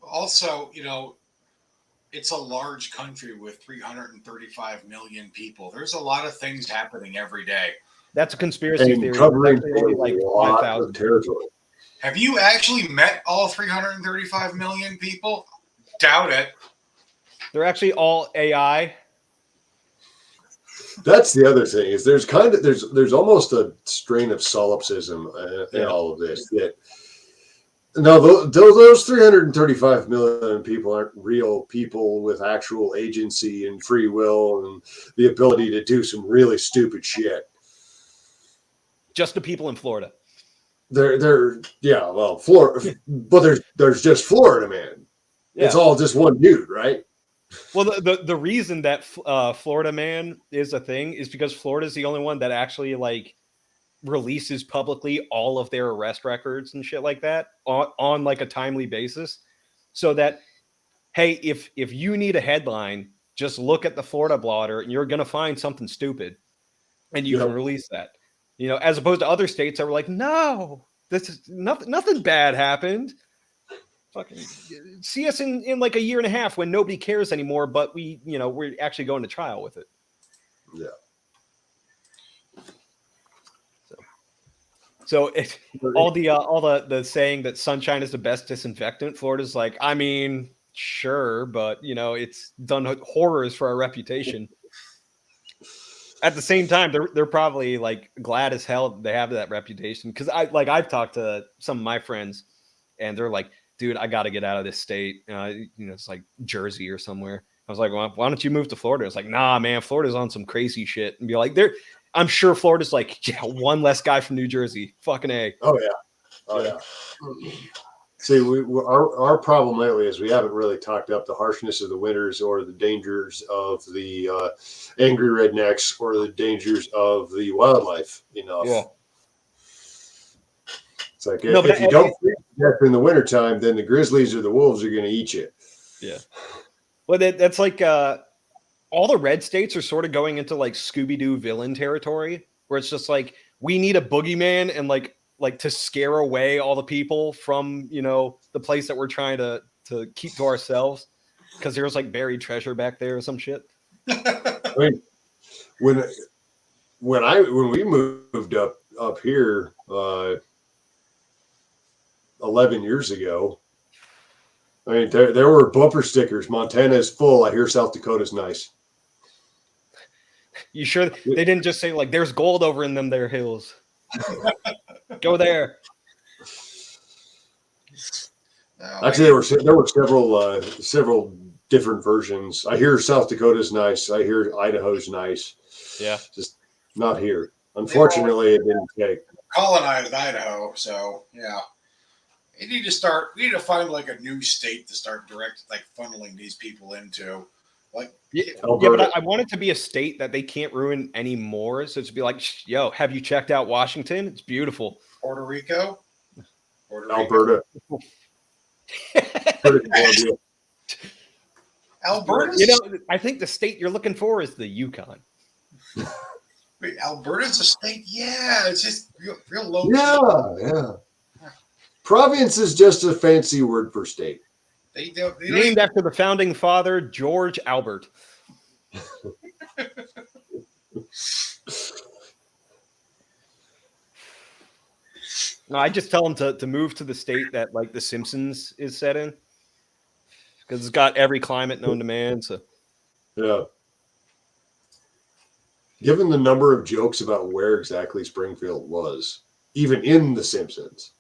Also, it's a large country with 335 million people. There's a lot of things happening every day. That's a conspiracy theory. Covering like 5,000 territory. Have you actually met all 335 million people? Doubt it. They're actually all AI. That's the other thing is there's almost a strain of solipsism in all of this. That no, those 335 million people aren't real people with actual agency and free will and the ability to do some really stupid shit. Just the people in Florida. Well, Florida, but there's just Florida man. Yeah. It's all just one dude, right? Well, the reason that Florida man is a thing is because Florida is the only one that actually like releases publicly all of their arrest records and shit like that on like a timely basis, so that hey, if you need a headline, just look at the Florida blotter and you're gonna find something stupid, and you can release that. You know, as opposed to other states that were like, no, this is nothing bad happened. Fucking see us in like a year and a half when nobody cares anymore, but we're actually going to trial with it. Yeah. So all the saying that sunshine is the best disinfectant, Florida's like, I mean, sure, but it's done horrors for our reputation. At the same time, they're probably like glad as hell they have that reputation, because I've talked to some of my friends and they're like, dude, I got to get out of this state. It's like Jersey or somewhere. I was like, well, why don't you move to Florida? It's like, nah, man, Florida's on some crazy shit. And be like, I'm sure Florida's like, yeah, one less guy from New Jersey. Fucking A. Oh yeah. See, our problem lately is we haven't really talked up the harshness of the winters or the dangers of the angry rednecks or the dangers of the wildlife enough. Yeah. It's like if you don't freeze to death in the wintertime, then the grizzlies or the wolves are going to eat you. Yeah. Well, that's like all the red states are sort of going into like Scooby-Doo villain territory, where it's just like we need a boogeyman and like to scare away all the people from the place that we're trying to keep to ourselves, because there's like buried treasure back there or some shit. I mean, when we moved up here 11 years ago, I mean there were bumper stickers. Montana is full. I hear South Dakota's nice. You sure they didn't just say like there's gold over in them there hills? Go there. Actually, there were several different versions. I hear South Dakota's nice. I hear Idaho's nice. Yeah, just not here. Unfortunately, it didn't take. Colonized Idaho, so yeah. We need to find like a new state to start funneling these people into. Like, yeah, but I want it to be a state that they can't ruin anymore. So it's to be like, yo, have you checked out Washington? It's beautiful. Puerto Rico? Alberta. Alberta. I think the state you're looking for is the Yukon. Wait, Alberta's a state? Yeah, it's just real low. Yeah. Province is just a fancy word for state. They named after the founding father, George Albert. No, I just tell them to move to the state that like The Simpsons is set in, because it's got every climate known to man. So, yeah. Given the number of jokes about where exactly Springfield was, even in The Simpsons.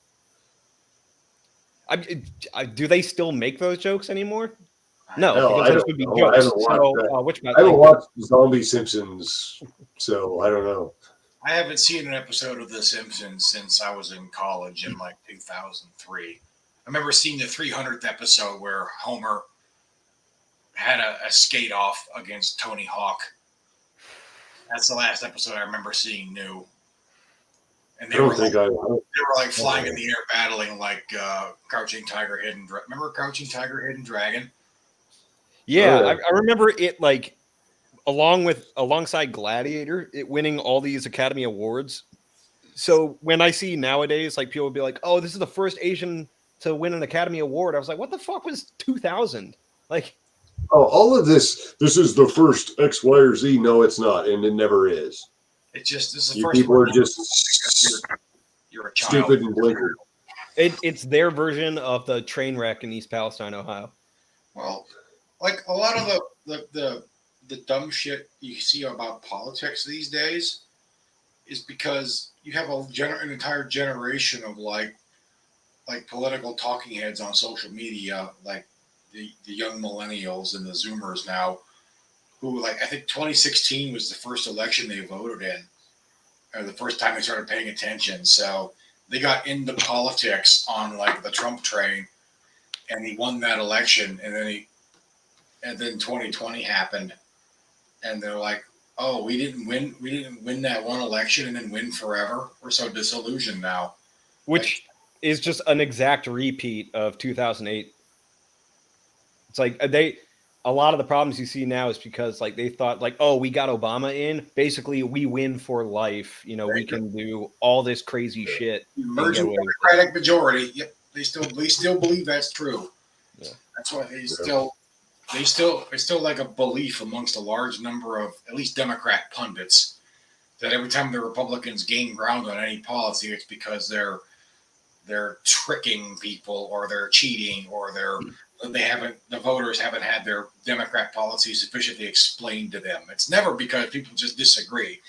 Do they still make those jokes anymore? No, because those would be jokes. I haven't watched Zombie Simpsons, so I don't know. I haven't seen an episode of The Simpsons since I was in college in like 2003. I remember seeing the 300th episode where Homer had a skate off against Tony Hawk. That's the last episode I remember seeing new. And they were like flying in the air, battling like Crouching Tiger, Hidden Dragon. Remember Crouching Tiger, Hidden Dragon? Yeah, I remember it like alongside Gladiator, it winning all these Academy Awards. So when I see nowadays, like people will be like, "Oh, this is the first Asian to win an Academy Award," I was like, "What the fuck was 2000?" Like, all of this is the first X, Y, or Z. No, it's not, and it never is. It's just this is the you first. People are just you're a child. Stupid and blinkered. It's their version of the train wreck in East Palestine, Ohio. Well, like a lot of the dumb shit you see about politics these days is because you have an entire generation of like political talking heads on social media, like the young millennials and the Zoomers now, who like I think 2016 was the first election they voted in, the first time they started paying attention. So they got into politics on like the Trump train, and he won that election, and then 2020 happened, and they're like, "Oh, we didn't win that one election, and then win forever. We're so disillusioned now." Which is just an exact repeat of 2008. It's like a lot of the problems you see now is because like they thought like, oh, we got Obama in, basically we win for life. You know, we can do all this crazy shit. Emerging Democratic majority. Yep, they still believe that's true. Yeah. That's why it's still like a belief amongst a large number of at least Democrat pundits that every time the Republicans gain ground on any policy, it's because they're tricking people or they're cheating or the voters haven't had their Democrat policy sufficiently explained to them. It's never because people just disagree.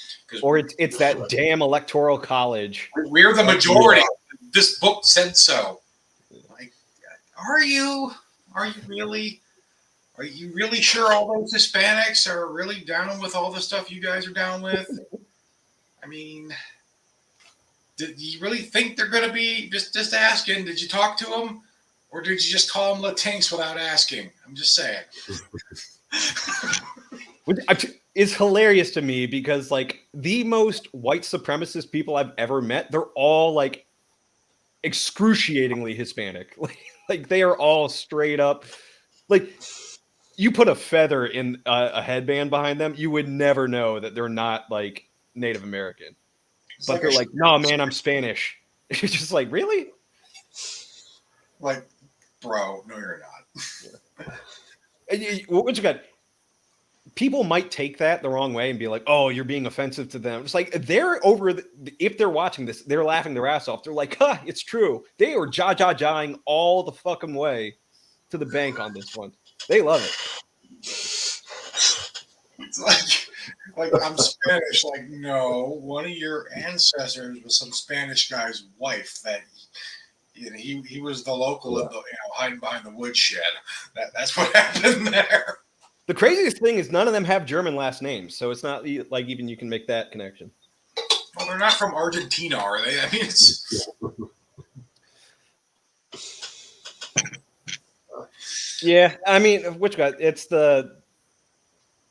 Or it's that damn electoral college. We're the majority. This book said so. Like, are you really sure all those Hispanics are really down with all the stuff you guys are down with? I mean, did you really think they're going to be just asking? Did you talk to them, or did you just call them Latinx without asking? I'm just saying. It's hilarious to me because like the most white supremacist people I've ever met, they're all like excruciatingly Hispanic. Like they are all straight up. Like you put a feather in a headband behind them, you would never know that they're not like Native American. But they're like, no, man, I'm Spanish. You're just like, really? Like, bro, no, you're not. What you got? People might take that the wrong way and be like, oh, you're being offensive to them. It's like they're if they're watching this, they're laughing their ass off. They're like, huh, it's true. They are jaw-jaw-jawing all the fucking way to the bank on this one. They love it. It's like I'm Spanish. Like, no, one of your ancestors was some Spanish guy's wife that he was the local of the hiding behind the woodshed. That's what happened there. The craziest thing is none of them have German last names, so it's not like even you can make that connection. Well, they're not from Argentina, are they? I mean, it's yeah. I mean, which guy?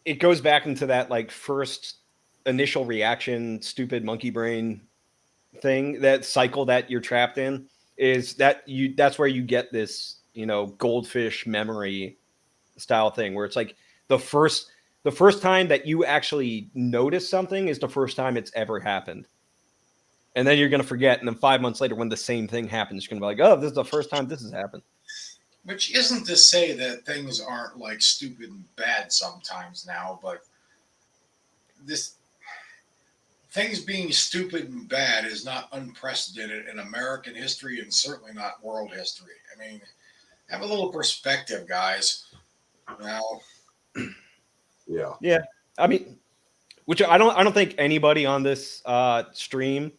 It goes back into that like first initial reaction, stupid monkey brain thing, that cycle that you're trapped in. Is that that's where you get this, goldfish memory style thing where it's like the first time that you actually notice something is the first time it's ever happened. And then you're going to forget. And then 5 months later, when the same thing happens, you're going to be like, oh, this is the first time this has happened. Which isn't to say that things aren't like stupid and bad sometimes now, but things being stupid and bad is not unprecedented in American history and certainly not world history. I mean, have a little perspective, guys. Now, yeah. I mean, which I don't think anybody on this stream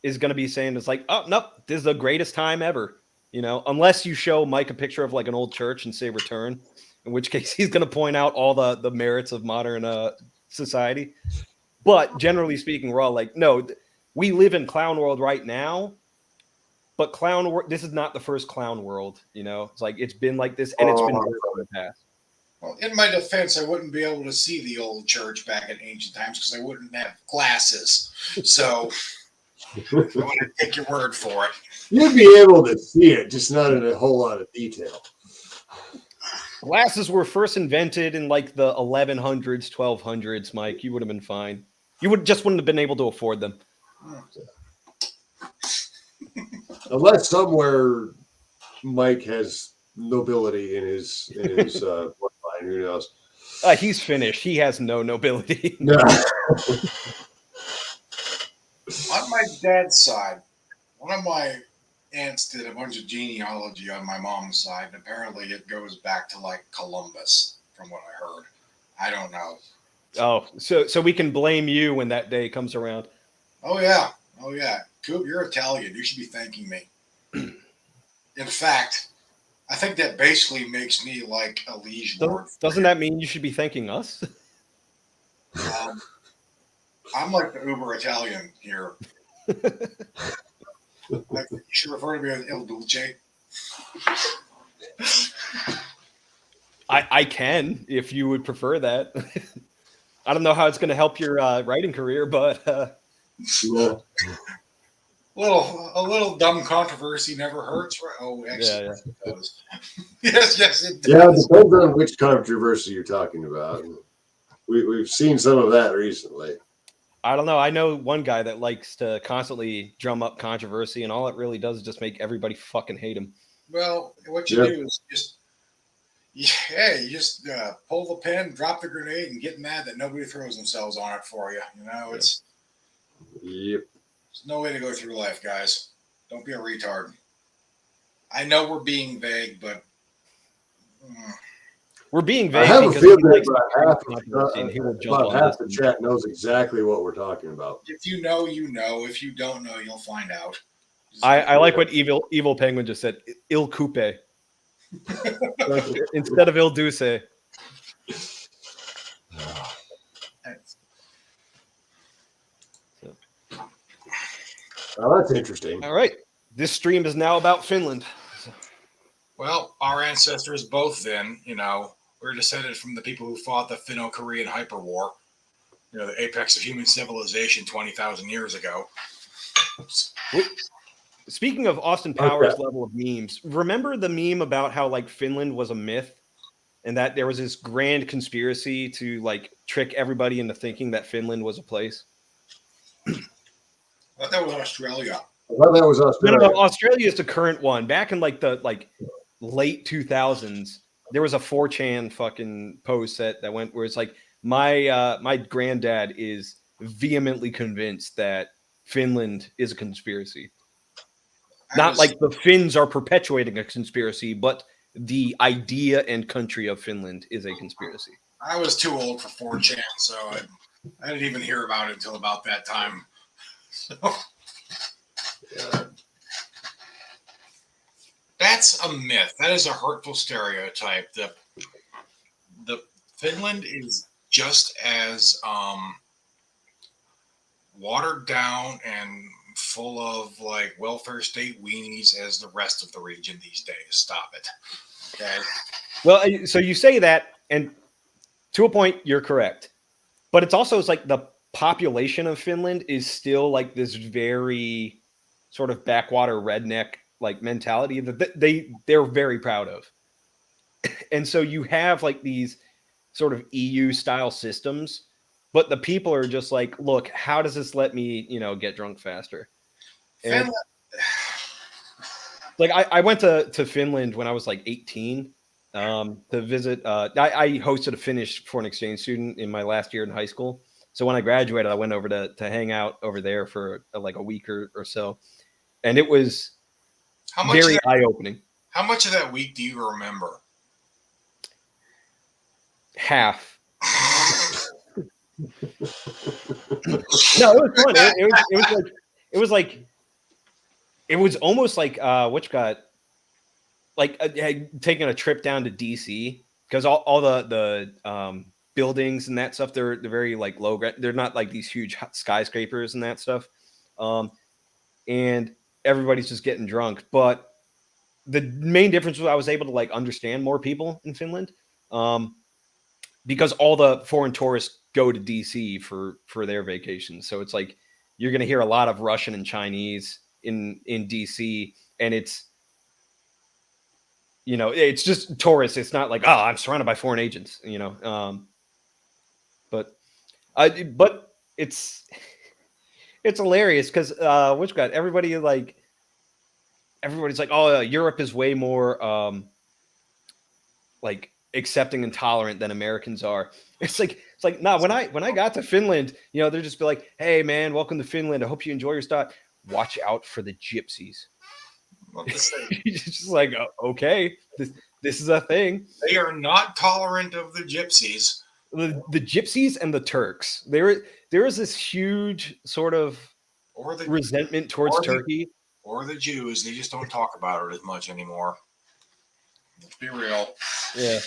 is going to be saying it's like, oh nope, this is the greatest time ever. Unless you show Mike a picture of like an old church and say return, in which case he's going to point out all the merits of modern society. But generally speaking, we're all like, no, we live in clown world right now. But this is not the first clown world. It's like it's been like this, and it's been worse in the past. Well, in my defense, I wouldn't be able to see the old church back in ancient times because I wouldn't have glasses. So I want to take your word for it. You'd be able to see it, just not in a whole lot of detail. Glasses were first invented in like the 1100s, 1200s, Mike. You would have been fine. You wouldn't have been able to afford them. Unless somewhere Mike has nobility in his bloodline, who knows? He's finished. He has no nobility. No. On my dad's side, one of my aunts did a bunch of genealogy on my mom's side, and apparently it goes back to like Columbus, from what I heard. I don't know. Oh, so we can blame you when that day comes around. Oh yeah. Coop, you're Italian. You should be thanking me. In fact, I think that basically makes me like a liege lord. Doesn't that mean you should be thanking us? I'm like the Uber Italian here. Like, you should refer to me as Il Dulce. I can, if you would prefer that. I don't know how it's going to help your writing career, but Yeah. A little dumb controversy never hurts, right? Oh, actually, yeah. it does. yes, it does. Yeah, it depends on which controversy you're talking about. We've seen some of that recently. I don't know. I know one guy that likes to constantly drum up controversy, and all it really does is just make everybody fucking hate him. Well, what you do is you just pull the pin, drop the grenade, and get mad that nobody throws themselves on it for you. You know, it's Yep. there's no way to go through life, guys. Don't be a retard. I know we're being vague, but We're being I vague have a because feeling he likes about controversy, and he will jump on half this. the chat knows exactly what we're talking about. if you know, you know. If you don't know, you'll find out. I like what Evil Penguin just said. Il coupe. Like, instead of Il Duce. Oh, that's interesting. All right. This stream is now about Finland. Well, our ancestors both then, we're descended from the people who fought the Finno-Korean hyperwar, the apex of human civilization 20,000 years ago. Speaking of Austin Powers level of memes, remember the meme about how like Finland was a myth and that there was this grand conspiracy to like trick everybody into thinking that Finland was a place? I thought that was Australia. I thought that was Australia. No, Australia is the current one. Back in like the late 2000s, there was a 4chan fucking post that went where it's like my granddad is vehemently convinced that Finland is a conspiracy. Not like the Finns are perpetuating a conspiracy, but the idea and country of Finland is a conspiracy. I was too old for 4chan, so I didn't even hear about it until about that time. So. That's a myth. That is a hurtful stereotype. The Finland is just as watered down and full of like welfare state weenies as the rest of the region these days. Stop it. Okay. Well, so you say that, and to a point, you're correct. But it's like the population of Finland is still like this very sort of backwater redneck like mentality that they're very proud of. And so you have like these sort of EU style systems, but the people are just like, look, how does this let me, get drunk faster? And like I went to Finland when I was like 18 to visit. I hosted a Finnish foreign exchange student in my last year in high school. So when I graduated, I went over to hang out over there for like a week or so. And it was very eye-opening. How much of that week do you remember? Half. No, it was fun. It was almost like taking a trip down to DC, because all the buildings and that stuff, they're very like low. They're not like these huge skyscrapers and that stuff. And everybody's just getting drunk. But the main difference was I was able to like understand more people in Finland, because all the foreign tourists go to DC for their vacations. So it's like you're going to hear a lot of Russian and Chinese in DC, and it's it's just tourists. It's not like, oh, I'm surrounded by foreign agents, but it's hilarious because everybody's like, oh, Europe is way more like accepting and tolerant than Americans are. It's like nah. When I got to Finland, they're just be like, hey man, welcome to Finland. I hope you enjoy your stay. Watch out for the gypsies. It's just like, okay, this is a thing. They are not tolerant of the gypsies. The gypsies and the Turks. There is this huge sort of resentment towards Turkey. Or the Jews. They just don't talk about it as much anymore. Let's be real. Yeah.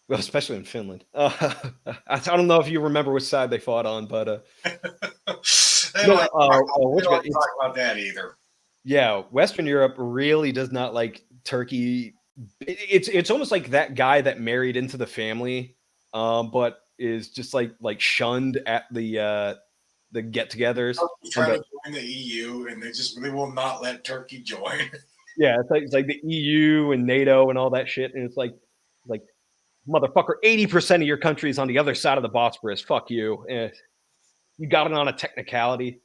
Well, especially in Finland. I don't know if you remember which side they fought on, but They yeah, don't like to talk what they you don't got? like to talk about that either. Yeah, Western Europe really does not like Turkey. It's almost like that guy that married into the family, but is just like shunned at the get-togethers Turkey's and trying the to join the EU, and they will not let Turkey join. yeah, it's like the EU and NATO and all that shit, and it's like motherfucker, 80% of your country is on the other side of the Bosporus. Fuck you. You got it on a technicality.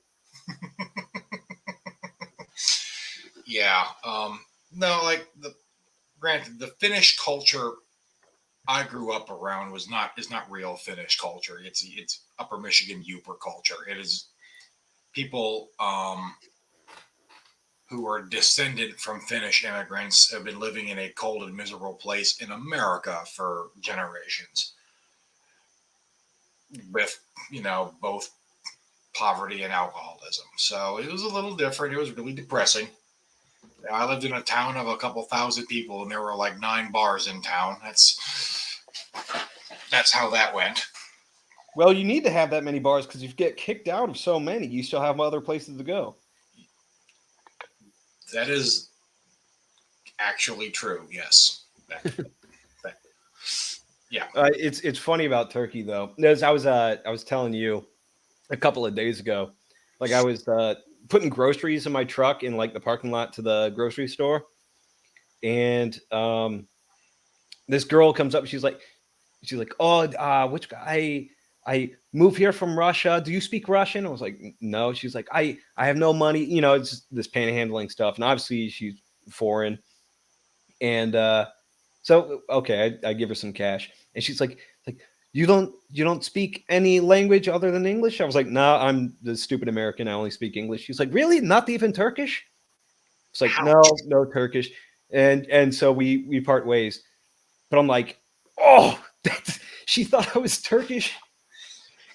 Yeah. No, like granted, the Finnish culture I grew up around is not real Finnish culture. It's Upper Michigan Yooper culture. It is people who are descended from Finnish immigrants have been living in a cold and miserable place in America for generations, with both poverty and alcoholism. So it was a little different. It was really depressing. I lived in a town of a couple thousand people, and there were like 9 bars in town. That's how that went. Well, you need to have that many bars because if you get kicked out of so many, you still have other places to go. That is actually true. Yes. Yeah. It's funny about Turkey though. As I was telling you a couple of days ago, like I was putting groceries in my truck in like the parking lot to the grocery store, and this girl comes up. She's like, oh, which guy? I moved here from Russia. Do you speak Russian? I was like, no. She's like, I have no money. It's just this panhandling stuff, and obviously she's foreign. And so okay, I give her some cash, and she's like you don't speak any language other than English? I was like, no, I'm the stupid American. I only speak English. She's like, really? Not even Turkish? It's like, no, Ouch. no Turkish. And so we part ways. But I'm like, oh, she thought I was Turkish.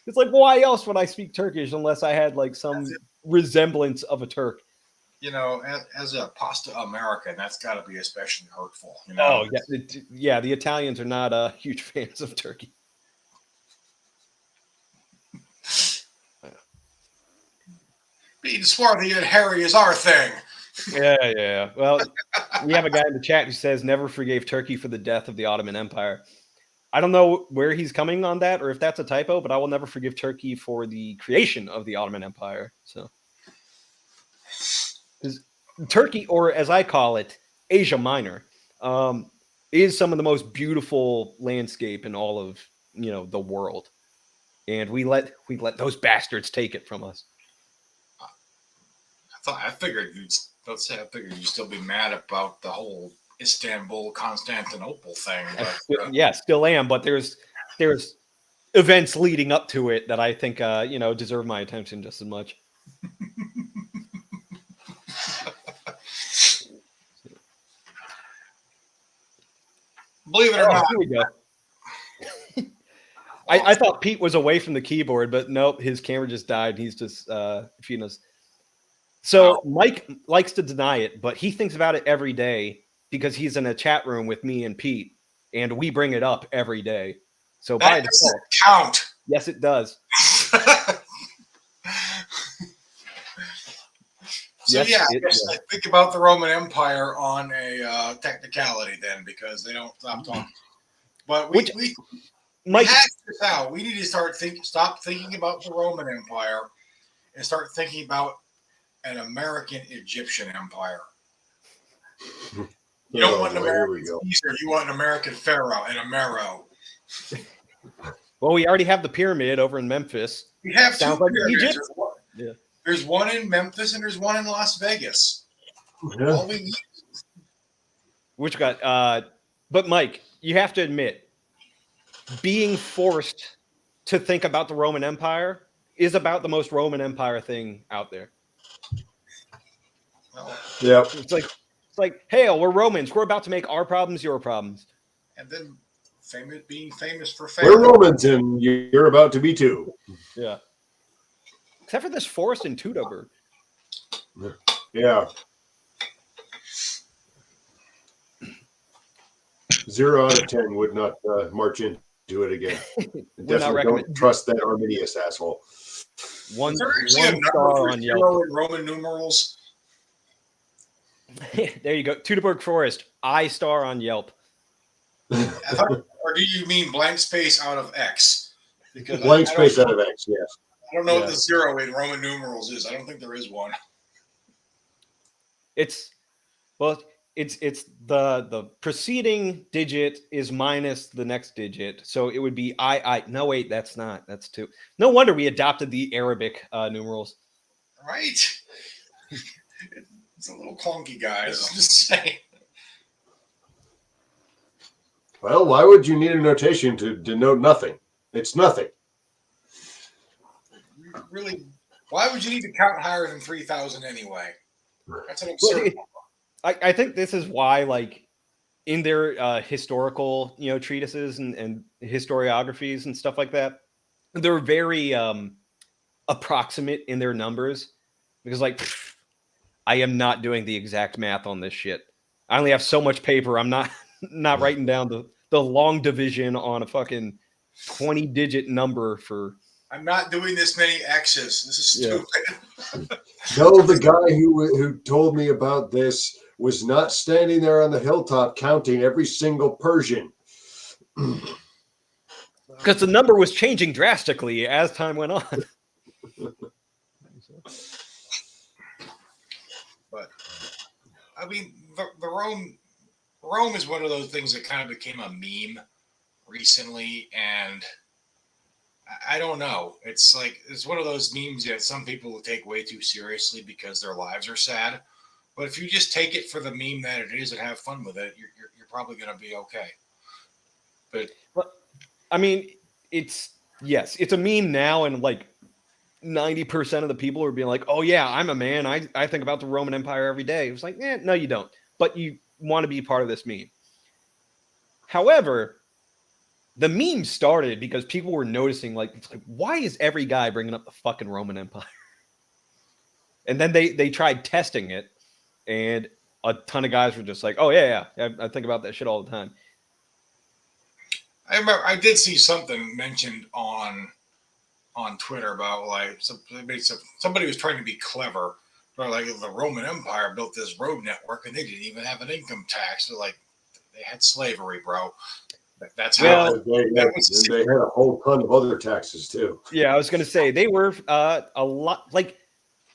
It's like, why else would I speak Turkish unless I had like some resemblance of a Turk? As a pasta American, that's got to be especially hurtful. Oh yeah, yeah. The Italians are not huge fans of turkey. Being swarthy and hairy is our thing. Yeah. Well, we have a guy in the chat who says never forgave Turkey for the death of the Ottoman Empire. I don't know where he's coming on that or if that's a typo, but I will never forgive Turkey for the creation of the Ottoman Empire. So, Turkey, or as I call it, Asia Minor, is some of the most beautiful landscape in all of the world, and we let those bastards take it from us. I figured I figured you'd still be mad about the whole Istanbul Constantinople thing. But, Yeah, still am, but there's events leading up to it that I think deserve my attention just as much. believe it or not, Here we go. I thought Pete was away from the keyboard, but nope, his camera just died. He's just feeding us. So Mike likes to deny it, but he thinks about it every day because he's in a chat room with me and Pete, and we bring it up every day. So by that default, doesn't count. yes, it does. So Yes, yeah, I it guess does. I think about the Roman Empire on a technicality then, because they don't stop talking. But we Mike, hashed this out. We need to stop thinking about the Roman Empire and start thinking about an American Egyptian empire. You don't want an American Caesar. You want an American Pharaoh and a Mero. well, we already have the pyramid over in Memphis. We have Sounds two like pyramids. Egypt. Yeah. There's one in Memphis and there's one in Las Vegas. Yeah. All we need. Which got but Mike, you have to admit, being forced to think about the Roman Empire is about the most Roman Empire thing out there. Yep. It's like, hail, we're Romans. We're about to make our problems your problems. And then being famous for We're Romans, and you're about to be too. Yeah. Except for this forest in Teutoburg. Yeah. 0 out of 10 would not march into it again. Would not Definitely recommend. don't trust that Arminius asshole. One Is there actually a one number star for on zero Yelp. in Roman numerals? There you go. Teutoburg Forest, I star on Yelp. Or do you mean blank space out of X? Because Blank space out of X, yes. I don't know what Yeah. the 0 in Roman numerals is. I don't think there is one. It's the preceding digit is minus the next digit, so it would be I. No, wait, that's not. That's 2. No wonder we adopted the Arabic numerals. Right? It's a little clunky, guys. I'm just saying. Well, why would you need a notation to denote nothing? It's nothing. Really, why would you need to count higher than 3,000 anyway? That's an Well, absurd. I think this is why, like, in their historical, treatises and historiographies and stuff like that, they're very approximate in their numbers because, like, I am not doing the exact math on this shit. I only have so much paper. I'm not writing down the long division on a fucking 20-digit number for. I'm not doing this many X's. This is stupid. No, the guy who told me about this was not standing there on the hilltop counting every single Persian. Because the number was changing drastically as time went on. But I mean, the Rome is one of those things that kind of became a meme recently, and I don't know. It's one of those memes that some people will take way too seriously because their lives are sad. But if you just take it for the meme that it is and have fun with it, you're probably going to be okay. But I mean, it's a meme now, and like 90% of the people are being like, "Oh yeah, I'm a man. I think about the Roman Empire every day." It's like, no, you don't. But you want to be part of this meme. However, the meme started because people were noticing, like, why is every guy bringing up the fucking Roman Empire? And then they tried testing it, and a ton of guys were just like, "Oh yeah, I think about that shit all the time." I remember I did see something mentioned on Twitter about like somebody was trying to be clever. But like the Roman Empire built this road network and they didn't even have an income tax. So like they had slavery, bro. That's how they had a whole ton of other taxes too. Yeah, I was gonna say they were a lot, like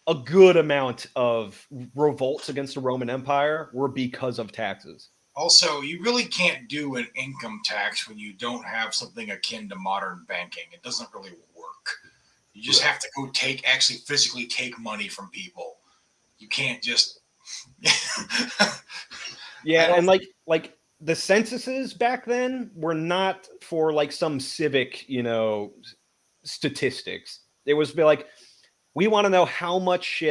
a good amount of revolts against the Roman Empire were because of taxes. Also, you really can't do an income tax when you don't have something akin to modern banking. It doesn't really work. You just have to go actually physically take money from people. You can't just. Yeah, and like the censuses back then were not for like some civic, statistics. It was be like, we want to know how much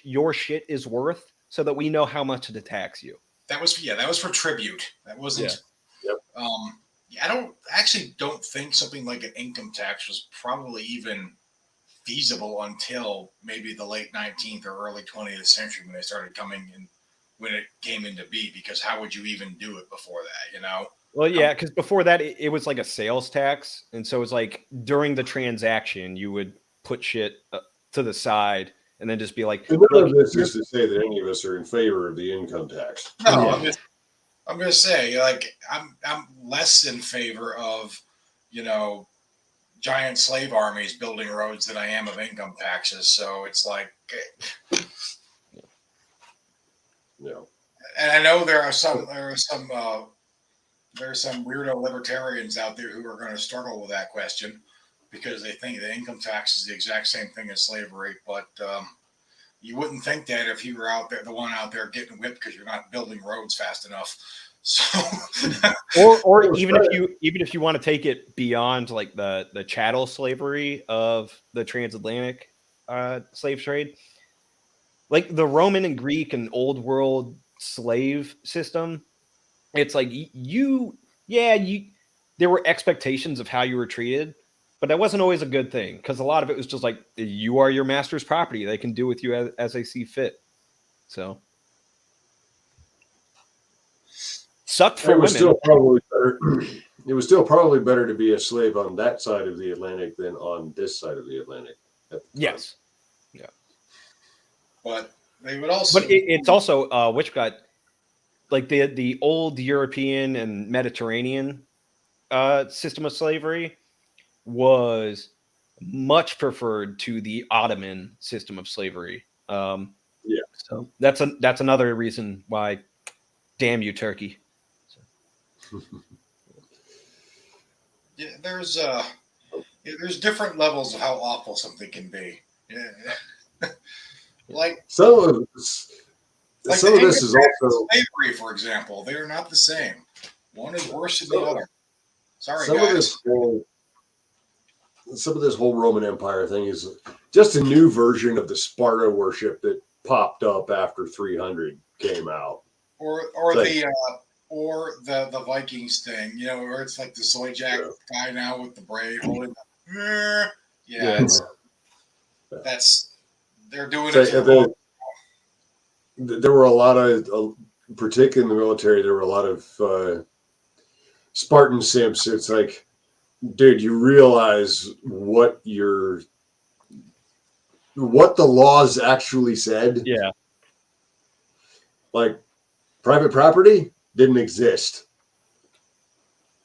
your shit is worth, so that we know how much to tax you. That was for tribute. That wasn't. Yeah. Yep. I don't think something like an income tax was probably even feasible until maybe the late 19th or early 20th century when they started coming in, when it came into being, because how would you even do it before that, Well, yeah, because before that it was like a sales tax, and so it was like during the transaction you would put shit to the side and then just be like, none of this is to say that any of us are in favor of the income tax. No, yeah. I'm gonna say, like, I'm less in favor of, giant slave armies building roads than I am of income taxes. So it's like, Yeah. And I know there are some weirdo libertarians out there who are going to struggle with that question because they think the income tax is the exact same thing as slavery. But you wouldn't think that if you were the one out there getting whipped because you're not building roads fast enough. So, or even if you want to take it beyond like the chattel slavery of the transatlantic slave trade, like the Roman and Greek and Old World slave system, it's like there were expectations of how you were treated, but that wasn't always a good thing because a lot of it was just like, you are your master's property. They can do with you as they see fit. So Sucked for It was women. still probably better. It was still probably better to be a slave on that side of the Atlantic than on this side of the Atlantic at the time. Yes. Yeah. But they would also. But it's also which got like the old European and Mediterranean system of slavery was much preferred to the Ottoman system of slavery. Yeah. So that's another reason why, damn you, Turkey. Yeah, there's different levels of how awful something can be. Yeah. like Some like of the this is also slavery, for example. They are not the same. One is worse than the other. Sorry, some guys. of this whole Roman Empire thing is just a new version of the Sparta worship that popped up after 300 came out. Or the Vikings thing, where it's like the soy jack guy now with the braid holding the that's they're doing it to the there were a lot of particularly in the military, there were a lot of Spartan simps. It's like, dude, you realize what the laws actually said? Yeah. Like, private property didn't exist.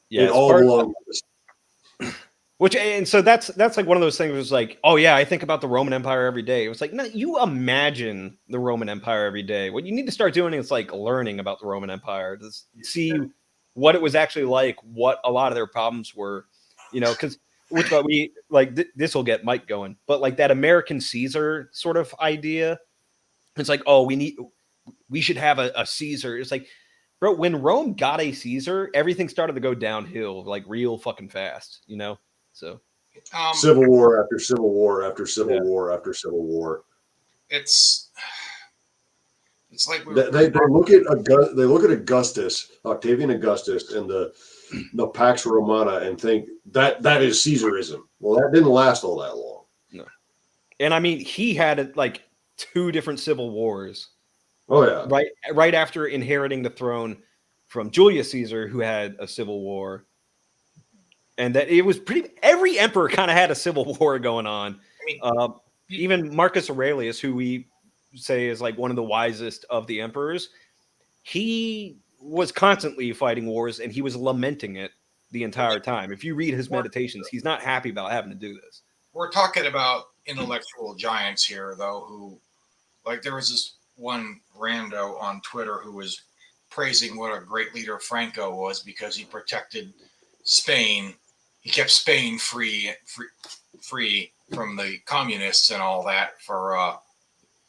Yeah. It all belonged to us. And so that's like one of those things. Was like, oh yeah, I think about the Roman Empire every day. It was like, no, you imagine the Roman Empire every day. What you need to start doing is like learning about the Roman Empire to see what it was actually like, what a lot of their problems were, because we like this will get Mike going, but like that American Caesar sort of idea. It's like, oh, we should have a Caesar. It's like, bro, when Rome got a Caesar, everything started to go downhill like real fucking fast, So Civil War after Civil War after Civil War after Civil War. It's like they look at Augustus, Octavian Augustus, and the Pax Romana, and think that is Caesarism. Well, that didn't last all that long. No, and I mean he had like 2 different civil wars. Oh yeah, right after inheriting the throne from Julius Caesar, who had a civil war. And that it was every emperor kind of had a civil war going on. I mean, even Marcus Aurelius, who we say is like one of the wisest of the emperors, he was constantly fighting wars and he was lamenting it the entire time. If you read his meditations, he's not happy about having to do this. We're talking about intellectual giants here, though, who, like, there was this one rando on Twitter who was praising what a great leader Franco was because he protected Spain. He kept Spain free from the communists and all that for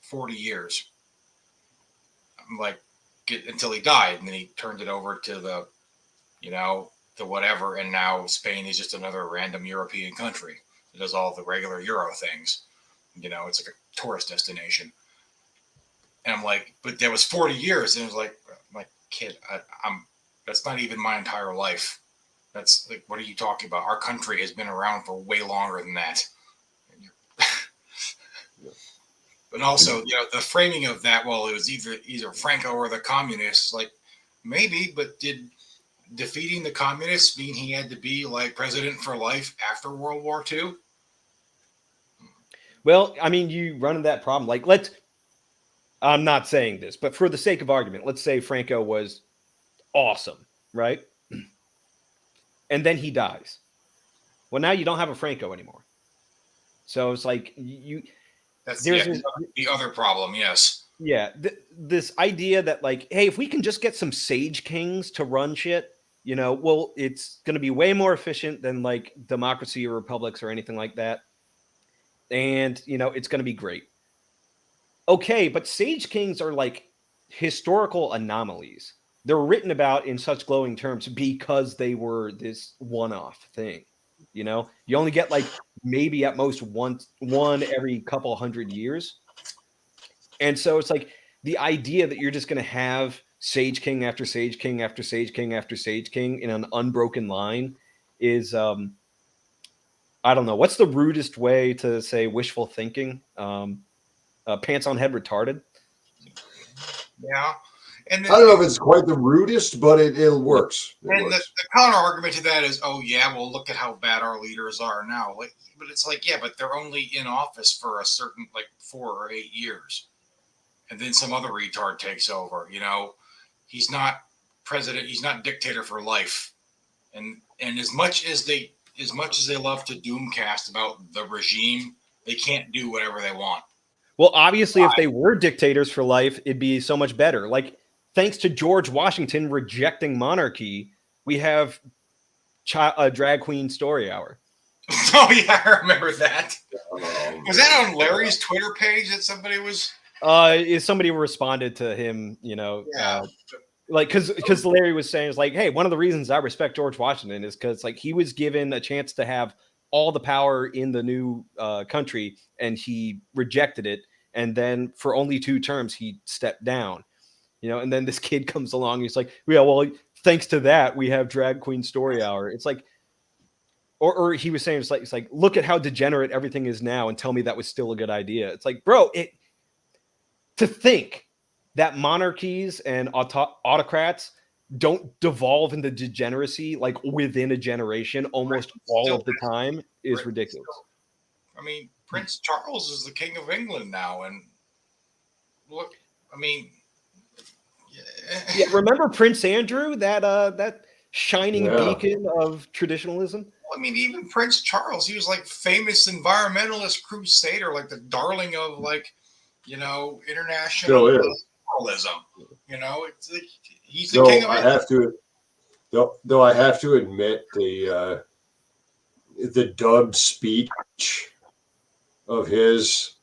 40 years. Like, until he died, and then he turned it over to the whatever, and now Spain is just another random European country. It does all the regular Euro things. It's like a tourist destination. And I'm like, but that was 40 years, and it was like, my kid, that's not even my entire life. That's like, what are you talking about? Our country has been around for way longer than that. But also, the framing of that, well, it was either Franco or the communists, like maybe, but did defeating the communists mean he had to be like president for life after World War II? Well, I mean, you run into that problem. Like, I'm not saying this, but for the sake of argument, let's say Franco was awesome, right? And then he dies. Well, now you don't have a Franco anymore. So it's like That's the other problem, yes. Yeah, this idea that like, hey, if we can just get some sage kings to run shit, well, it's going to be way more efficient than like democracy or republics or anything like that. And, it's going to be great. Okay, but sage kings are like historical anomalies. They're written about in such glowing terms because they were this one-off thing. You only get like maybe at most one every couple hundred years. And so it's like the idea that you're just going to have Sage King after Sage King after Sage King after Sage King in an unbroken line is, I don't know. What's the rudest way to say wishful thinking? Pants on head retarded. Yeah. And I don't know if it's quite the rudest, but it works. And the counter argument to that is, oh yeah, well look at how bad our leaders are now. Like, but it's like, yeah, but they're only in office for a certain 4 or 8 years, and then some other retard takes over. He's not president. He's not dictator for life. And as much as they love to doomcast about the regime, they can't do whatever they want. Well, obviously, if they were dictators for life, it'd be so much better. Like, thanks to George Washington rejecting monarchy, we have a drag queen story hour. Oh yeah, I remember that. Was that on Larry's Twitter page that somebody was? Somebody responded to him, Yeah. Because Larry was saying, it's like, hey, one of the reasons I respect George Washington is because he was given a chance to have all the power in the new country, and he rejected it. And then for only 2 terms, he stepped down, and then this kid comes along. He's like, yeah, well, thanks to that, we have drag queen story hour. It's like, or he was saying, it's like, look at how degenerate everything is now and tell me that was still a good idea. It's like, bro, to think that monarchies and autocrats don't devolve into degeneracy within a generation almost all of the time is ridiculous. I mean, Prince Charles is the King of England now, and look, I mean, yeah. Remember Prince Andrew, that shining beacon of traditionalism? Well, I mean, even Prince Charles, he was famous environmentalist crusader, the darling of international liberalism. It's he's the king of England. Though I have to admit the dubbed speech of his,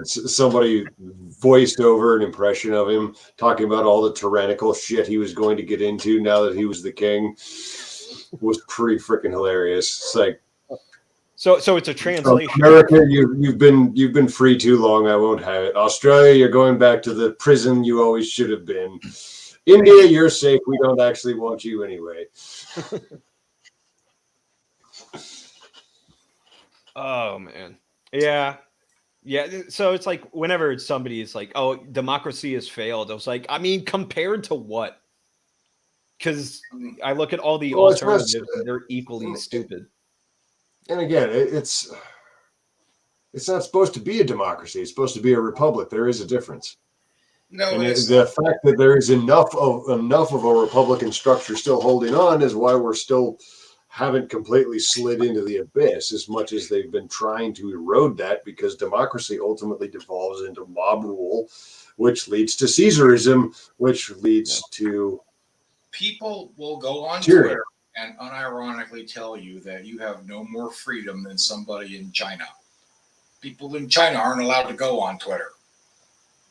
somebody voiced over an impression of him talking about all the tyrannical shit he was going to get into now that he was the king, was pretty freaking hilarious. It's like, so it's a translation. America, you've been free too long. I won't have it. Australia, you're going back to the prison you always should have been. India, you're safe. We don't actually want you anyway. Oh man, yeah. So it's like whenever somebody is like, "Oh, democracy has failed," I was like, I mean, compared to what? Because I look at all the alternatives, and they're equally stupid. And again, it's not supposed to be a democracy. It's supposed to be a republic. There is a difference. No, and the fact that there is enough of a Republican structure still holding on is why we're still haven't completely slid into the abyss as much as they've been trying to erode that, because democracy ultimately devolves into mob rule, which leads to Caesarism, which leads to people will go on tyranny. Twitter and unironically tell you that you have no more freedom than somebody in China. People in China aren't allowed to go on Twitter.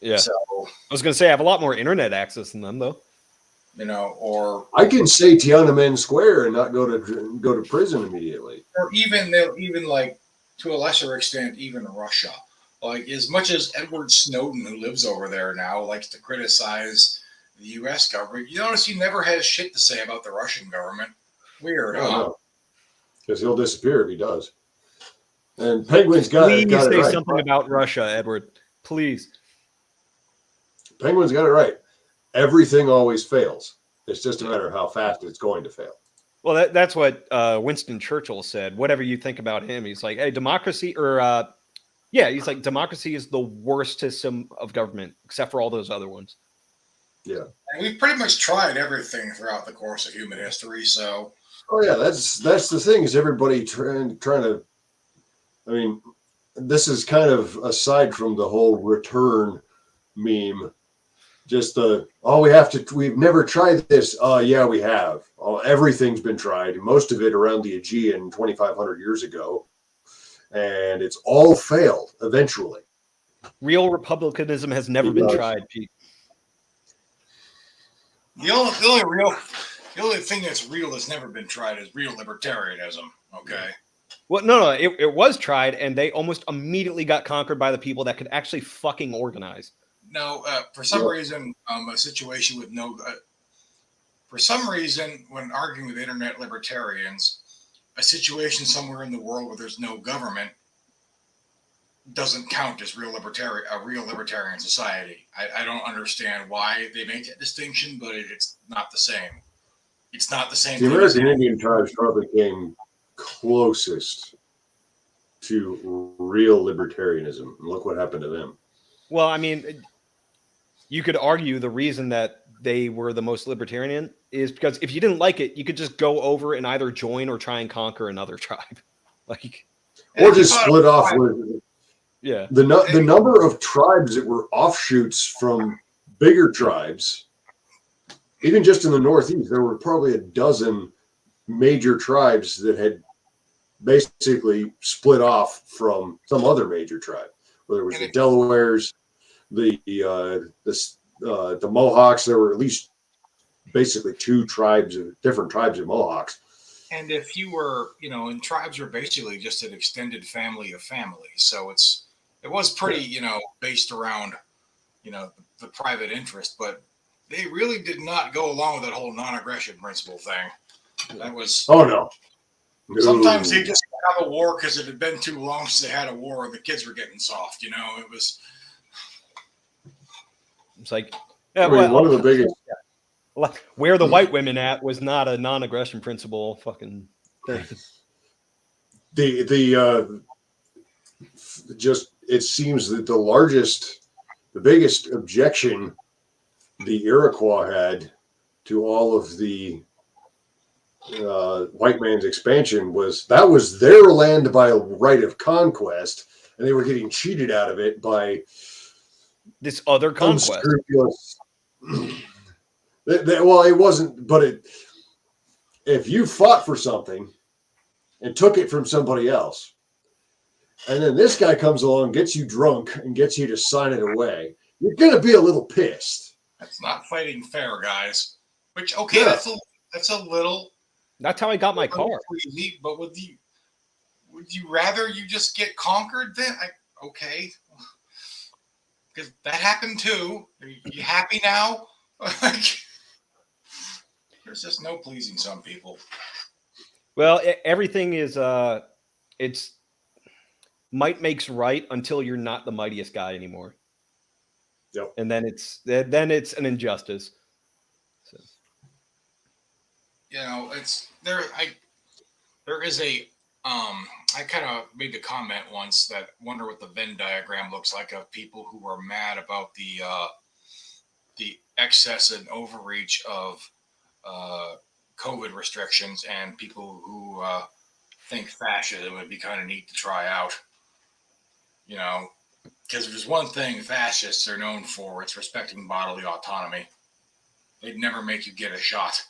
Yeah. So I was going to say I have a lot more internet access than them, though. Or I can say Tiananmen Square and not go to prison immediately. Or even to a lesser extent, even Russia. As much as Edward Snowden, who lives over there now, likes to criticize the U.S. government, you notice he never has shit to say about the Russian government. Weird, huh? Because he'll disappear if he does. And Penguin's got it right. Please say something about Russia, Edward. Please. Penguin's got it right. Everything always fails. It's just a matter of how fast it's going to fail. Well, that's what Winston Churchill said. Whatever you think about him, he's like, hey, democracy, he's like, democracy is the worst system of government, except for all those other ones. Yeah. And we've pretty much tried everything throughout the course of human history, so. Oh, yeah, that's the thing, is everybody trying to, I mean, this is kind of aside from the whole return meme. Just we've never tried this. Yeah, we have. Everything's been tried. Most of it around the Aegean 2,500 years ago. And it's all failed eventually. Real republicanism has never been tried, Pete. The only thing that's real that's never been tried is real libertarianism. Okay. Well, no, it was tried, and they almost immediately got conquered by the people that could actually fucking organize. No, for some reason, a situation with for some reason, when arguing with internet libertarians, a situation somewhere in the world where there's no government doesn't count as a real libertarian society. I don't understand why they make that distinction, but it's not the same. It's not the same The thing as American Indian tribes probably came closest to real libertarianism. And look what happened to them. Well, I mean, you could argue the reason that they were the most libertarian is because if you didn't like it, you could just go over and either join or try and conquer another tribe. Like, or just split off with yeah. the number of tribes that were offshoots from bigger tribes. Even just in the Northeast, there were probably a dozen major tribes that had basically split off from some other major tribe, whether it was the Delawares, the Mohawks. There were at least basically two different tribes of Mohawks. And if you were, and tribes were basically just an extended family of families, so it was pretty, based around, the private interest, but they really did not go along with that whole non-aggression principle thing. That was no. Sometimes they just have a war because it had been too long since they had a war, and the kids were getting soft. It was. It's like one of the biggest. Where the white women at was not a non-aggression principle fucking thing. Just it seems that the biggest objection the Iroquois had to all of the white man's expansion was their land by right of conquest, and they were getting cheated out of it by this other conquest. Well, it wasn't, but if you fought for something and took it from somebody else, and then this guy comes along, gets you drunk, and gets you to sign it away, you're going to be a little pissed. That's not fighting fair, guys. Which, okay, yeah. That's a little. That's how I got my car. Crazy, but would you rather you just get conquered then? Okay. Because that happened too. Are you happy now? There's just no pleasing some people. Well, everything is it's might makes right until you're not the mightiest guy anymore. Yep. And then it's an injustice. So. It's there. There is a I kind of made the comment once that wonder what the Venn diagram looks like of people who are mad about the excess and overreach of COVID restrictions, and people who think fascism would be kind of neat to try out. Because if there's one thing fascists are known for, it's respecting bodily autonomy. They'd never make you get a shot.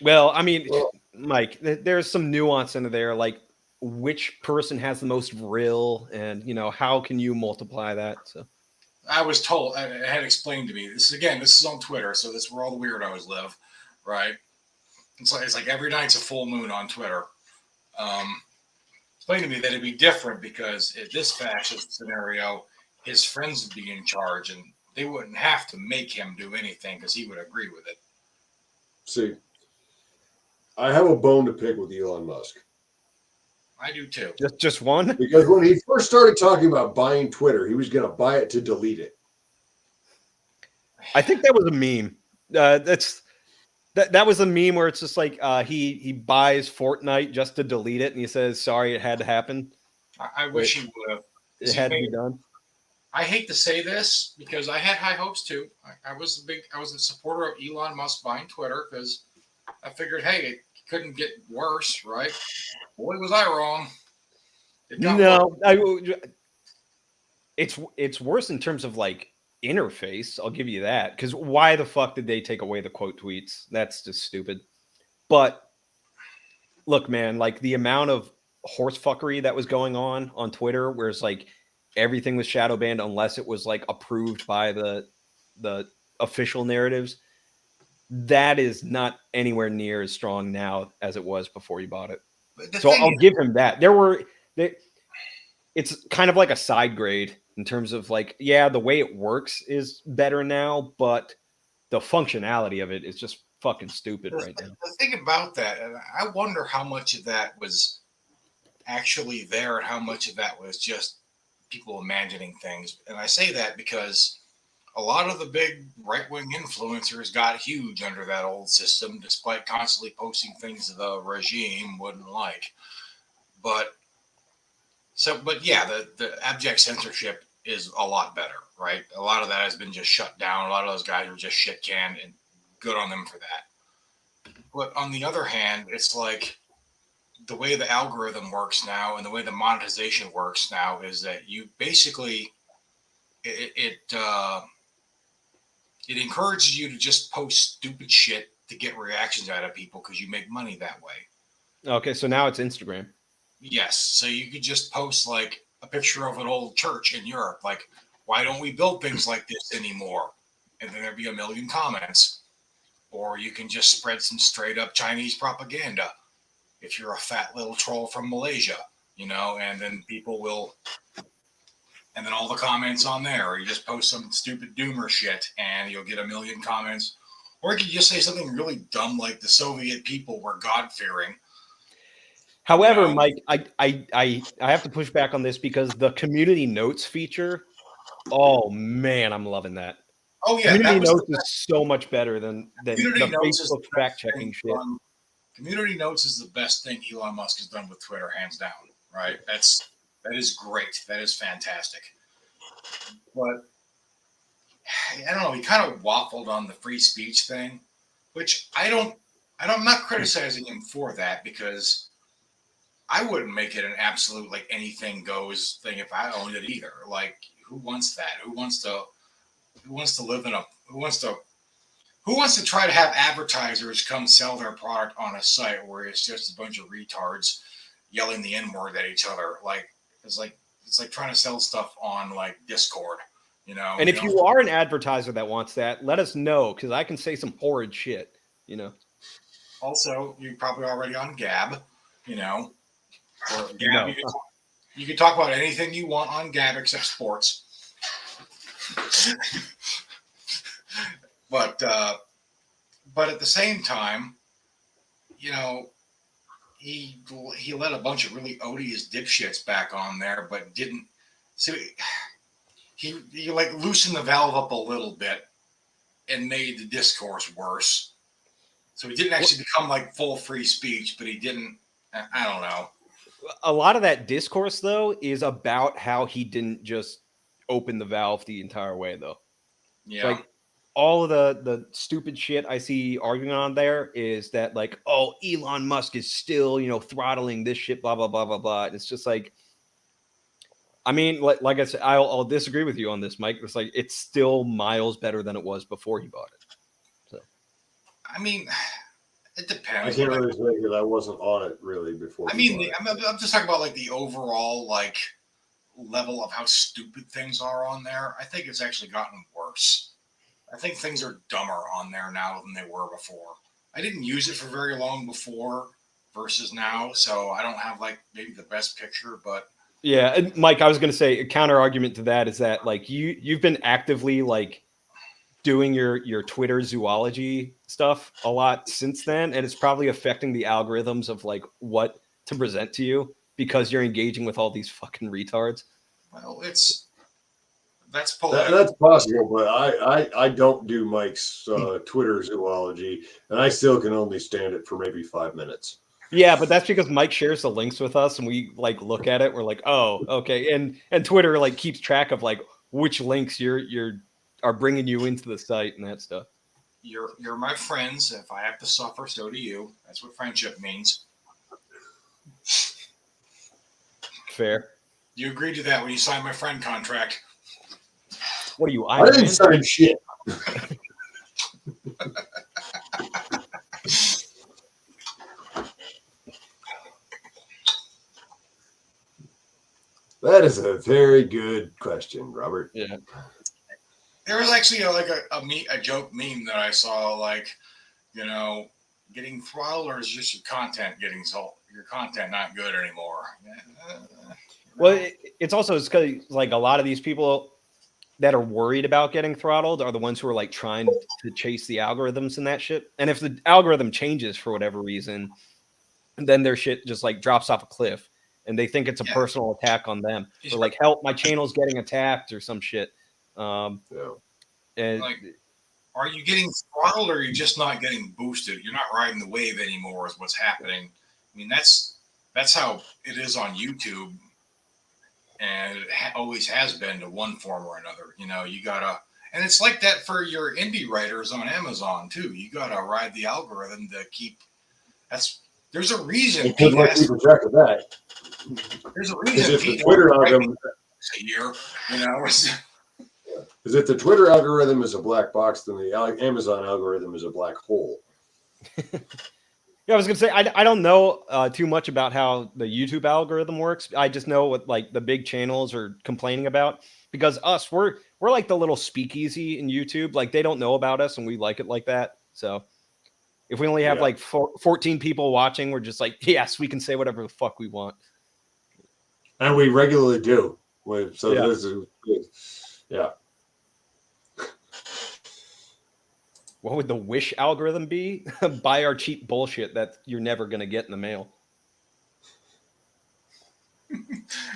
Well, I mean, Mike, there's some nuance into there, like which person has the most vril, and how can you multiply that? So, I was told, I had explained to me this is on Twitter, so that's where all the weirdos live, right? It's like every night's a full moon on Twitter. Explained to me that it'd be different because in this fascist scenario, his friends would be in charge, and they wouldn't have to make him do anything because he would agree with it. See, I have a bone to pick with Elon Musk. I do too. Just one? Because when he first started talking about buying Twitter, he was going to buy it to delete it. I think that was a meme. That was a meme where it's just like he buys Fortnite just to delete it, and he says, "Sorry, it had to happen." I wish he would have. It had to be done. I hate to say this because I had high hopes too. I was a supporter of Elon Musk buying Twitter because I figured, hey, it couldn't get worse, right? Boy, was I wrong. No, it's worse in terms of like interface. I'll give you that, because why the fuck did they take away the quote tweets? That's just stupid. But look, man, like the amount of horse fuckery that was going on Twitter, where it's like everything was shadow banned unless it was like approved by the official narratives. That is not anywhere near as strong now as it was before you bought it. So I'll give him that. It's kind of like a side grade in terms of like, yeah, the way it works is better now, but the functionality of it is just fucking stupid right now. The thing about that, I wonder how much of that was actually there and how much of that was just people imagining things. And I say that because a lot of the big right-wing influencers got huge under that old system, despite constantly posting things the regime wouldn't like. But but yeah, the abject censorship is a lot better, right? A lot of that has been just shut down. A lot of those guys are just shit canned, and good on them for that. But on the other hand, it's like the way the algorithm works now and the way the monetization works now is that you basically it encourages you to just post stupid shit to get reactions out of people because you make money that way. Okay, so now it's Instagram. Yes, so you could just post like a picture of an old church in Europe, like, why don't we build things like this anymore? And then there'd be a million comments. Or you can just spread some straight up Chinese propaganda if you're a fat little troll from Malaysia, and then people will, and then all the comments on there, or you just post some stupid doomer shit and you'll get a million comments. Or you could just say something really dumb like the Soviet people were God-fearing. However, Mike, I have to push back on this because the community notes feature, oh man, I'm loving that. Oh yeah, community notes is so much better than the Facebook fact checking shit. Community notes is the best thing Elon Musk has done with Twitter, hands down. Right? That is great. That is fantastic. But I don't know. He kind of waffled on the free speech thing, which I'm not criticizing him for that because I wouldn't make it an absolute like anything goes thing if I owned it either. Like, who wants that? Who wants to live in who wants to try to have advertisers come sell their product on a site where it's just a bunch of retards yelling the N-word at each other? Like, it's like trying to sell stuff on like Discord, And if you are an advertiser that wants that, let us know because I can say some horrid shit, Also, you're probably already on Gab, Or Gab, you can talk about anything you want on Gab except sports. But at the same time, he let a bunch of really odious dipshits back on there, but didn't. So he like loosened the valve up a little bit and made the discourse worse. So he didn't actually become like full free speech, but he didn't. I don't know. A lot of that discourse though is about how he didn't just open the valve the entire way though. Yeah. Like all of the stupid shit I see arguing on there is that like, oh, Elon Musk is still, throttling this shit, blah, blah, blah, blah, blah. And it's just like, I mean, like I said, I'll disagree with you on this, Mike. It's like, it's still miles better than it was before he bought it. So, I mean, it depends. I can't really say that I wasn't on it really before. I mean, I'm just talking about like the overall like level of how stupid things are on there. I think it's actually gotten worse. I think things are dumber on there now than they were before. I didn't use it for very long before versus now, so I don't have like maybe the best picture, but yeah, and Mike, I was going to say a counter argument to that is that like you've been actively like doing your Twitter zoology stuff a lot since then, and it's probably affecting the algorithms of like what to present to you because you're engaging with all these fucking retards. Well, that's possible, but I don't do Mike's Twitter zoology, and I still can only stand it for maybe 5 minutes. Yeah, but that's because Mike shares the links with us, and we like look at it. We're like, oh, okay, and Twitter like keeps track of like which links are bringing you into the site and that stuff. You're my friends. If I have to suffer, so do you. That's what friendship means. Fair. You agreed to that when you signed my friend contract. What are you? I didn't sign shit. That is a very good question, Robert. Yeah. There was actually a joke meme that I saw, like, getting throttled, or is just your content getting sold? Your content not good anymore. Well, it's also because like a lot of these people that are worried about getting throttled are the ones who are like trying to chase the algorithms and that shit. And if the algorithm changes for whatever reason, then their shit just like drops off a cliff. and they think it's a Yeah. personal attack on them. It's Or like, help, my channel's getting attacked or some shit. And like, are you getting throttled or are you just not getting boosted? You're not riding the wave anymore is what's happening. I mean, that's how it is on YouTube. And it always has been to one form or another. You know, you gotta, and it's like that for your indie writers on Amazon too. You gotta ride the algorithm to keep. There's a reason. Good luck keeping track of that. There's a reason. If the Twitter algorithm a year, you know. Because if the Twitter algorithm is a black box, then the Amazon algorithm is a black hole. Yeah, I was gonna say I don't know too much about how the YouTube algorithm works. I just know what like the big channels are complaining about because we're like the little speakeasy in YouTube. Like they don't know about us, and we like it like that. So if we only have like 14 people watching, we're just like, yes, we can say whatever the fuck we want, and we regularly do. So yeah. this is yeah. What would the Wish algorithm be? Buy our cheap bullshit that you're never going to get in the mail.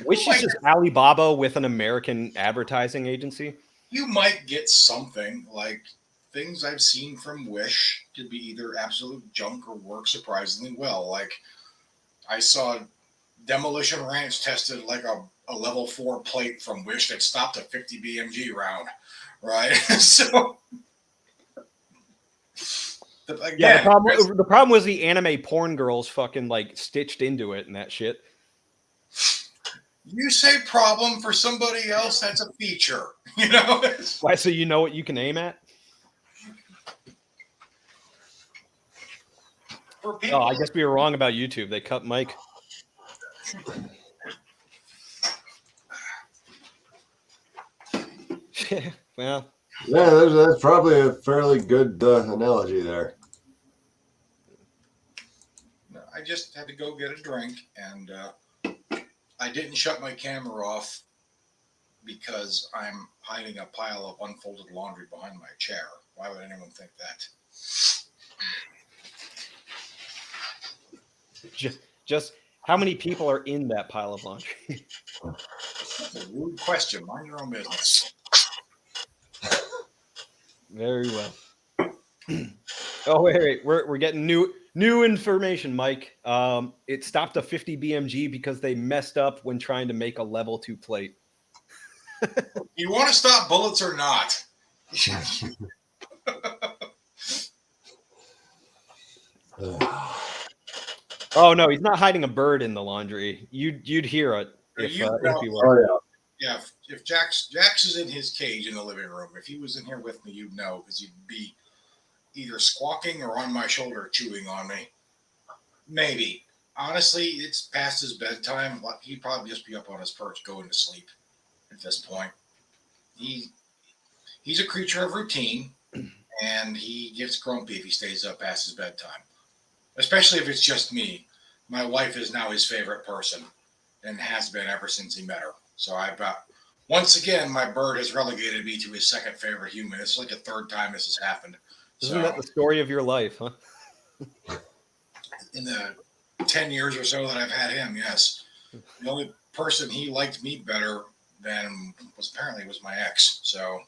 Wish is just Alibaba with an American advertising agency. You might get something like things I've seen from Wish could be either absolute junk or work surprisingly well. Like I saw Demolition Ranch tested like a level 4 plate from Wish that stopped a 50 BMG round, right? So. Again, the problem was the anime porn girls fucking like stitched into it and that shit. You say problem for somebody else, that's a feature, you know. Why? So you know what you can aim at? For people, I guess we were wrong about YouTube. They cut Mike. Well. Yeah, that's probably a fairly good analogy there. I just had to go get a drink, and I didn't shut my camera off because I'm hiding a pile of unfolded laundry behind my chair. Why would anyone think that? Just how many people are in that pile of laundry? That's a rude question. Mind your own business. Very well. Oh wait, we're getting new information, Mike. It stopped a 50 BMG because they messed up when trying to make a level 2 plate. You want to stop bullets or not? Oh no, he's not hiding a bird in the laundry. You'd hear it if he were. Oh yeah. If Jax is in his cage in the living room, if he was in here with me, you'd know because he'd be either squawking or on my shoulder chewing on me. Maybe. Honestly, it's past his bedtime. He'd probably just be up on his perch going to sleep at this point. He's a creature of routine, and he gets grumpy if he stays up past his bedtime, especially if it's just me. My wife is now his favorite person and has been ever since he met her. So once again, my bird has relegated me to his second favorite human. It's like the third time this has happened. Isn't that the story of your life, huh? In the 10 years or so that I've had him, yes. The only person he liked me better than was my ex. So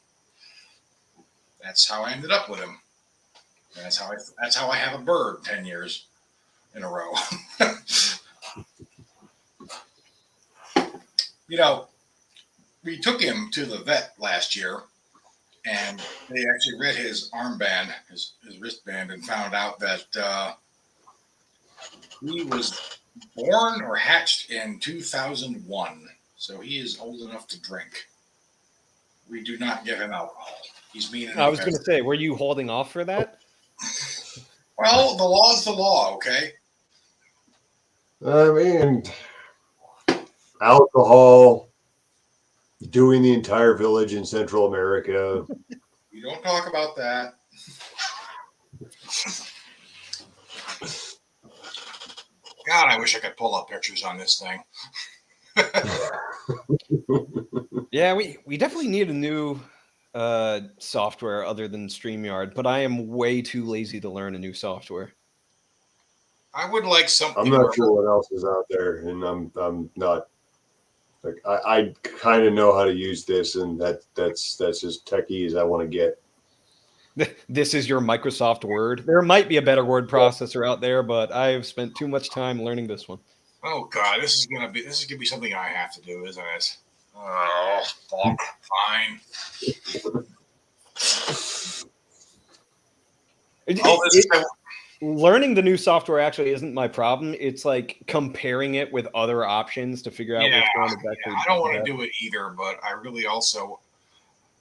that's how I ended up with him. And that's how I have a bird 10 years in a row. You know, we took him to the vet last year, and they actually read his armband, his wristband, and found out that he was born or hatched in 2001. So he is old enough to drink. We do not give him alcohol. He's mean. I was going to say, were you holding off for that? Well, the law is the law, okay? I mean, alcohol, doing the entire village in Central America. We don't talk about that. God, I wish I could pull up pictures on this thing. Yeah, we definitely need a new software other than StreamYard, but I am way too lazy to learn a new software. I would like something. I'm not sure what else is out there, and I'm not like I kind of know how to use this, and that's as techie as I want to get. This is your Microsoft Word. There might be a better word processor out there, but I've spent too much time learning this one. Oh God, this is gonna be something I have to do, isn't it? Oh, fuck. Fine. Learning the new software actually isn't my problem. It's like comparing it with other options to figure out which one is actually. I don't want to do it either, but I really also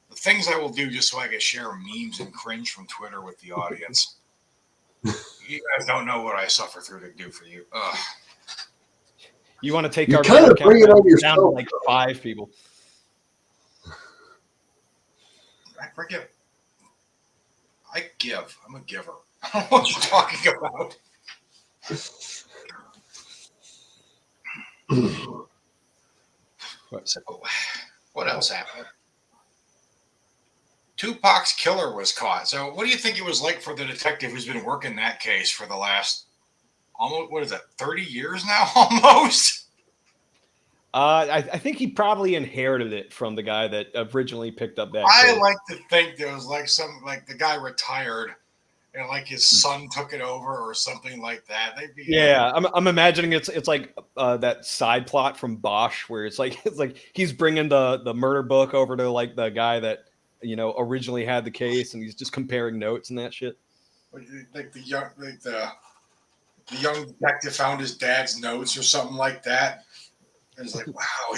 the things I will do just so I can share memes and cringe from Twitter with the audience. You guys don't know what I suffer through to do for you. Ugh. You want to take you our kind of bring it on yourself, down to like 5 people. I forget. I give. I'm a giver. I don't know what you're talking about. So, what else happened? Tupac's killer was caught. So, what do you think it was like for the detective who's been working that case for the last almost, what is that, 30 years now? Almost. I think he probably inherited it from the guy that originally picked up that. I like to think there was like the guy retired and like his son took it over or something like that. I'm imagining it's like that side plot from Bosch where it's like he's bringing the murder book over to like the guy that originally had the case, and he's just comparing notes and that shit. Like the young detective found his dad's notes or something like that. And it's like, wow,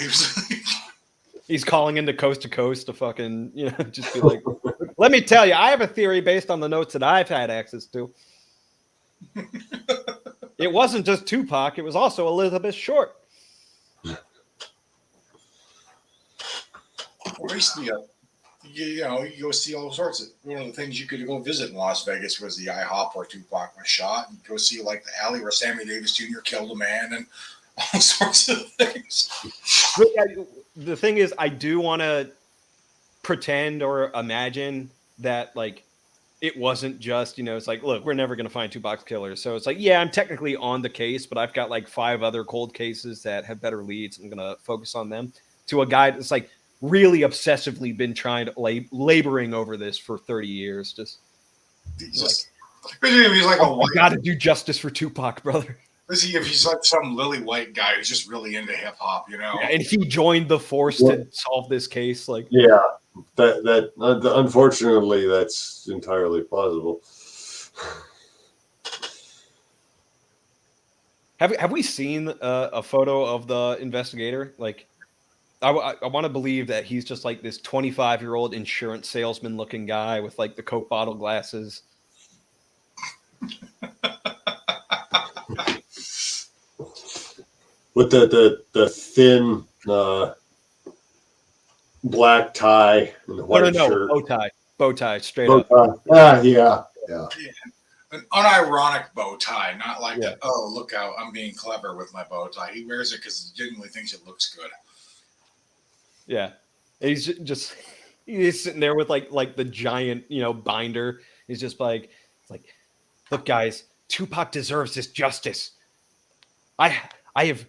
he's calling into Coast to Coast to fucking just be like, let me tell you, I have a theory based on the notes that I've had access to. It wasn't just Tupac; it was also Elizabeth Short. You go see all sorts of. One of the things you could go visit in Las Vegas was the IHOP where Tupac was shot, and go see like the alley where Sammy Davis Jr. killed a man, and all sorts of things. The thing is, I do want to pretend or imagine that like it wasn't just it's like, look, we're never going to find Tupac's killer, so it's like, yeah, I'm technically on the case, but I've got like 5 other cold cases that have better leads. I'm going to focus on them. To a guy that's like really obsessively been trying to laboring over this for 30 years. He's like, I got to do justice for Tupac, brother. If he's like some lily white guy who's just really into hip hop, Yeah, and he joined the force to solve this case. Like, yeah, that unfortunately, that's entirely plausible. Have we seen a photo of the investigator? Like, I want to believe that he's just like this 25-year-old insurance salesman looking guy with like the Coke bottle glasses. With the thin black tie and the white shirt. Bow tie, straight up. Yeah. An unironic bow tie, not like look out, I'm being clever with my bow tie. He wears it because he genuinely thinks it looks good. Yeah, he's sitting there with like the giant binder. He's just like, look, guys, Tupac deserves this justice. I have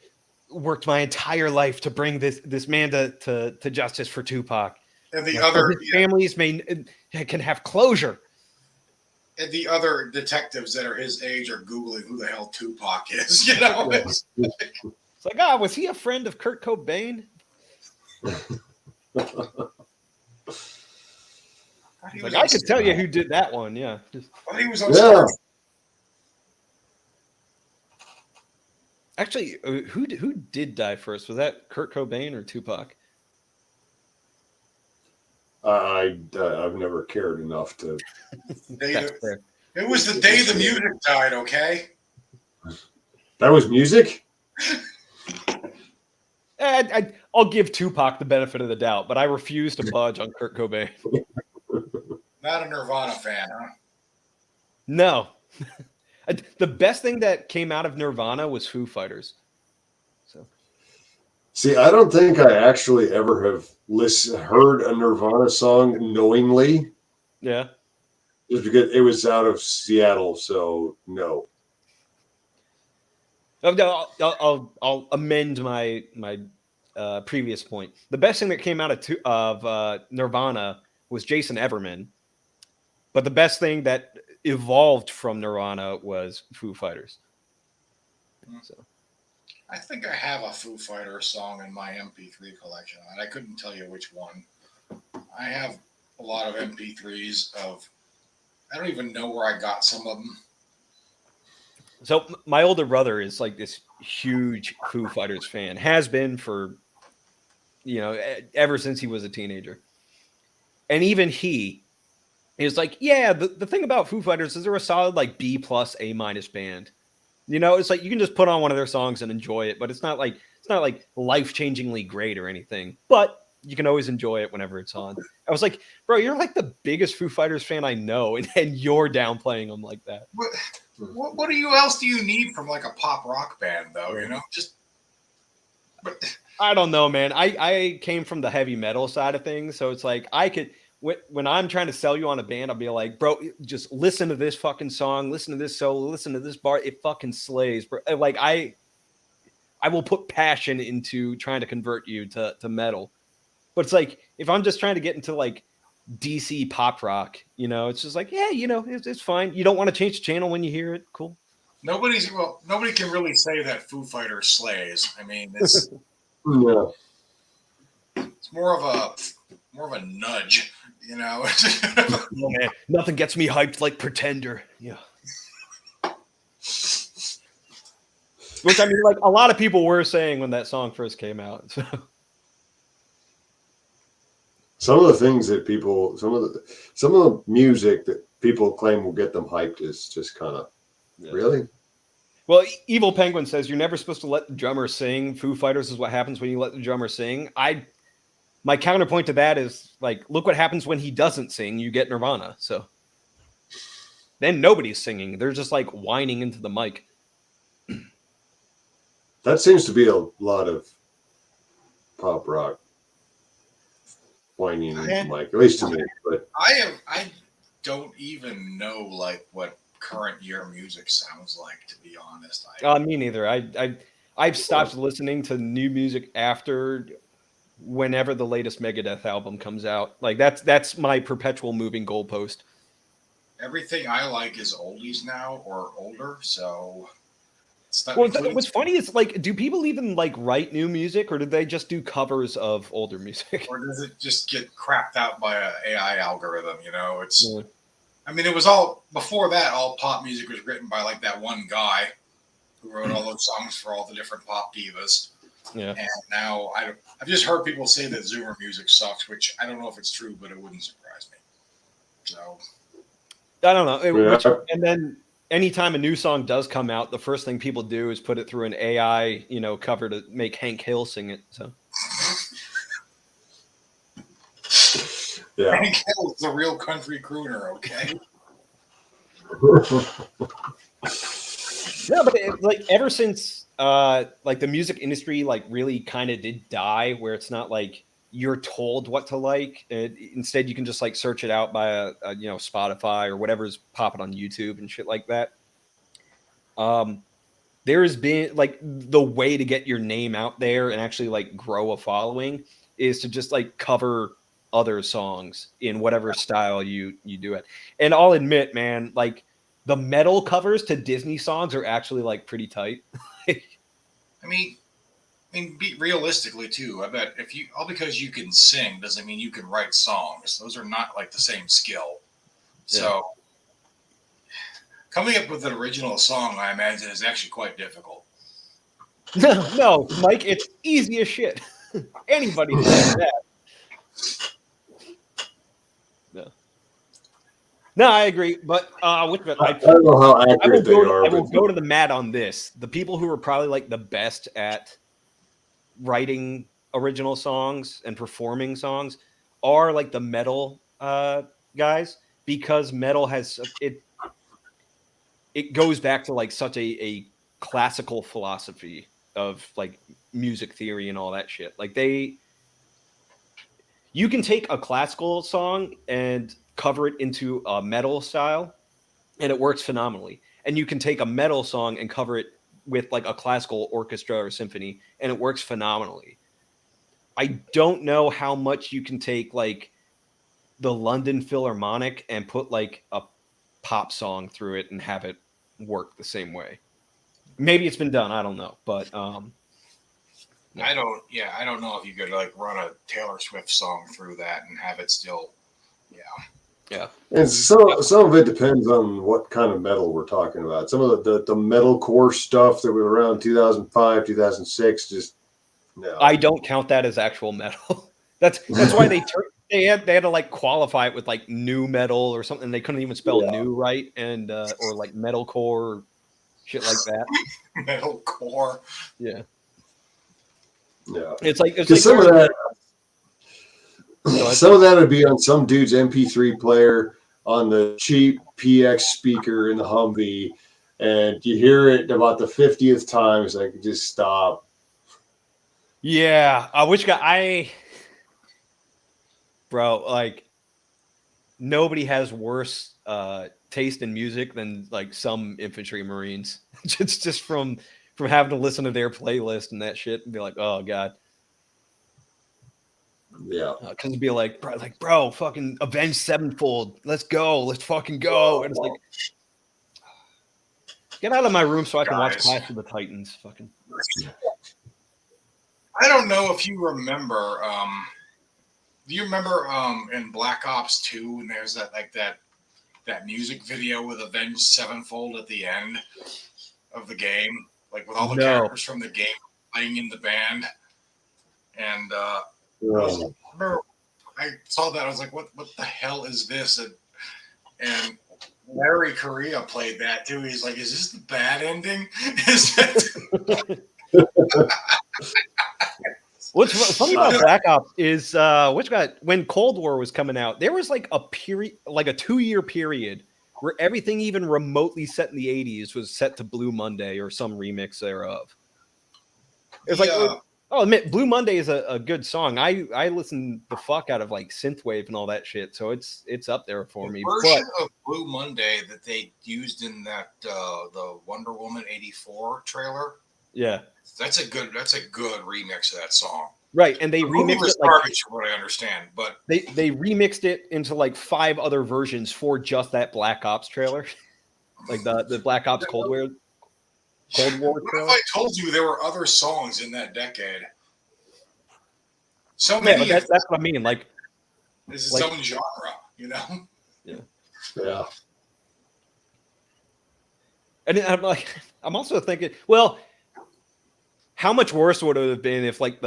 worked my entire life to bring this man to justice for Tupac. And the other his families can have closure. And the other detectives that are his age are Googling who the hell Tupac is. It's like, was he a friend of Kurt Cobain? I could tell you who did that one. Yeah. He was on Actually, who did die first? Was that Kurt Cobain or Tupac? I've never cared enough to. It was the day the music died. Okay. That was music. I'll give Tupac the benefit of the doubt, but I refuse to budge on Kurt Cobain. Not a Nirvana fan, huh? No. The best thing that came out of Nirvana was Foo Fighters. So, see, I don't think I actually ever have heard a Nirvana song knowingly. Yeah. Just because it was out of Seattle, so no. I'll amend my previous point. The best thing that came out of Nirvana was Jason Everman, but the best thing that evolved from Nirvana was Foo Fighters. So I think I have a Foo Fighters song in my MP3 collection, and I couldn't tell you which one. I have a lot of MP3s of. I don't even know where I got some of them. So my older brother is like this huge Foo Fighters fan, has been for ever since he was a teenager. And even he is like, yeah, the thing about Foo Fighters is they're a solid like B plus A minus band. It's like you can just put on one of their songs and enjoy it, but it's not like life-changingly great or anything. But you can always enjoy it whenever it's on. I was like, bro, you're like the biggest Foo Fighters fan I know, and you're downplaying them like that. What else do you need from like a pop rock band, though? Just. But I don't know, man. I came from the heavy metal side of things, so it's like I could when I'm trying to sell you on a band, I'll be like, bro, just listen to this fucking song, listen to this solo, listen to this bar. It fucking slays, bro. Like I will put passion into trying to convert you to metal. But it's like if I'm just trying to get into like DC pop rock, it's just like, yeah, it's fine. You don't want to change the channel when you hear it. Cool. nobody can really say that Foo Fighters slays. I mean, it's Yeah. it's more of a nudge, Oh, man, nothing gets me hyped like Pretender. Yeah. Which I mean, like a lot of people were saying when that song first came out. So. Some of the things that some of the music that people claim will get them hyped is just kind of really. Well, Evil Penguin says you're never supposed to let the drummer sing. Foo Fighters is what happens when you let the drummer sing. My counterpoint to that is like, look what happens when he doesn't sing. You get Nirvana. So then nobody's singing. They're just like whining into the mic. That seems to be a lot of pop rock whining into the mic, at least to me. But I don't even know like what current year music sounds like, to be honest. Me neither. I've stopped listening to new music after whenever the latest Megadeth album comes out. Like that's my perpetual moving goalpost. Everything I like is oldies now or older, so what's funny is like, do people even like write new music, or do they just do covers of older music? Or does it just get crapped out by an AI algorithm? It's. Yeah. I mean, it was all before that. All pop music was written by like that one guy who wrote all those songs for all the different pop divas. Yeah. And now I've just heard people say that Zoomer music sucks, which I don't know if it's true, but it wouldn't surprise me. So I don't know. And then anytime a new song does come out, the first thing people do is put it through an AI, cover to make Hank Hill sing it. So. Yeah. Hank Hill is a real country crooner, okay? Yeah, but like ever since like the music industry like really kind of did die, where it's not like you're told what to like. Instead, you can just like search it out by a Spotify or whatever's popping on YouTube and shit like that. There has been like the way to get your name out there and actually like grow a following is to just like cover other songs in whatever style you do it. And I'll admit, man, like the metal covers to Disney songs are actually like pretty tight. I mean, realistically too, I bet all because you can sing doesn't mean you can write songs. Those are not like the same skill. Yeah. So coming up with an original song, I imagine, is actually quite difficult. No, Mike, it's easy as shit. Anybody can do that. No, I agree, but I don't know how accurate they are. I will go to the mat on this. The people who are probably like the best at writing original songs and performing songs are like the metal guys, because metal has it goes back to like such a classical philosophy of like music theory and all that shit. Like you can take a classical song and cover it into a metal style and it works phenomenally. And you can take a metal song and cover it with like a classical orchestra or symphony, and it works phenomenally. I don't know how much you can take like the London Philharmonic and put like a pop song through it and have it work the same way. Maybe it's been done, I don't know, but I don't know if you could like run a Taylor Swift song through that and have it still, yeah. And some of it depends on what kind of metal we're talking about. Some of the metalcore stuff that was around 2005, 2006, just no. I don't count that as actual metal. That's why they had to like qualify it with like new metal or something. They couldn't even spell new right, and or like metalcore or shit like that. metalcore. Yeah. Yeah. It's like some of that. Some of that would be on some dude's MP3 player on the cheap PX speaker in the Humvee, and you hear it about the 50th time. It's like, just stop. Yeah, bro, like nobody has worse taste in music than like some infantry Marines. It's just from having to listen to their playlist and that shit and be like, oh god. Yeah, because it'd be like, bro, fucking Avenged Sevenfold. Let's go. Let's fucking go. And it's like, get out of my room so I can watch Clash of the Titans. Fucking. I don't know if you remember. Do you remember in Black Ops 2 when there's that music video with Avenged Sevenfold at the end of the game, like with all the characters from the game playing in the band, and I saw that. I was like, what the hell is this? And Larry Correa played that too. He's like, is this the bad ending? What's funny about Black Ops is when Cold War was coming out, there was like a period, like a 2-year period where everything even remotely set in the 80s was set to Blue Monday or some remix thereof. It's like, I'll admit, Blue Monday is a good song. I listen the fuck out of like synthwave and all that shit, so it's up there for me. The version of Blue Monday that they used in that the Wonder Woman 84 trailer. Yeah, that's a good remix of that song. Right, and they remixed it like garbage, from what I understand, but they remixed it into like 5 other versions for just that Black Ops trailer, like the Black Ops Cold War. What if I told you there were other songs in that decade? So many. Yeah, that's what I mean. Like, this is its own genre, you know? Yeah. And I'm also thinking, well, how much worse would it have been if like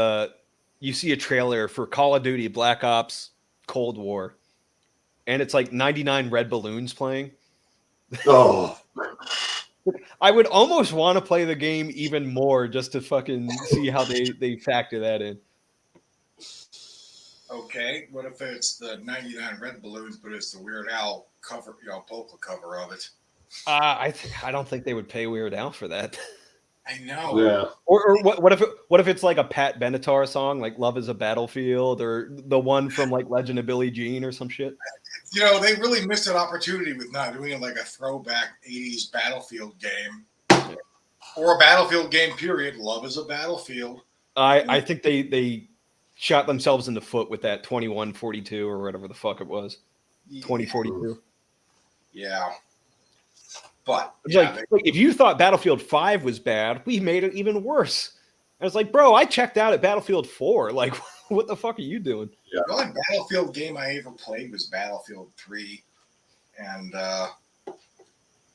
you see a trailer for Call of Duty Black Ops Cold War, and it's like 99 Red Balloons playing? Oh. I would almost want to play the game even more just to fucking see how they factor that in. Okay, what if it's the 99 Red Balloons, but it's the Weird Al cover, polka cover of it? I don't think they would pay Weird Al for that. I know. Yeah. Or what if it's like a Pat Benatar song, like "Love Is a Battlefield," or the one from like Legend of Billie Jean or some shit? They really missed an opportunity with not doing like a throwback 80s Battlefield game. Or a Battlefield game, period. Love Is a Battlefield. I think they shot themselves in the foot with that 2142 or whatever the fuck it was. 2042. Yeah. But if you thought Battlefield 5 was bad, we made it even worse. I was like, bro, I checked out at Battlefield 4. Like, what the fuck are you doing? Yeah. The only Battlefield game I ever played was Battlefield 3. And I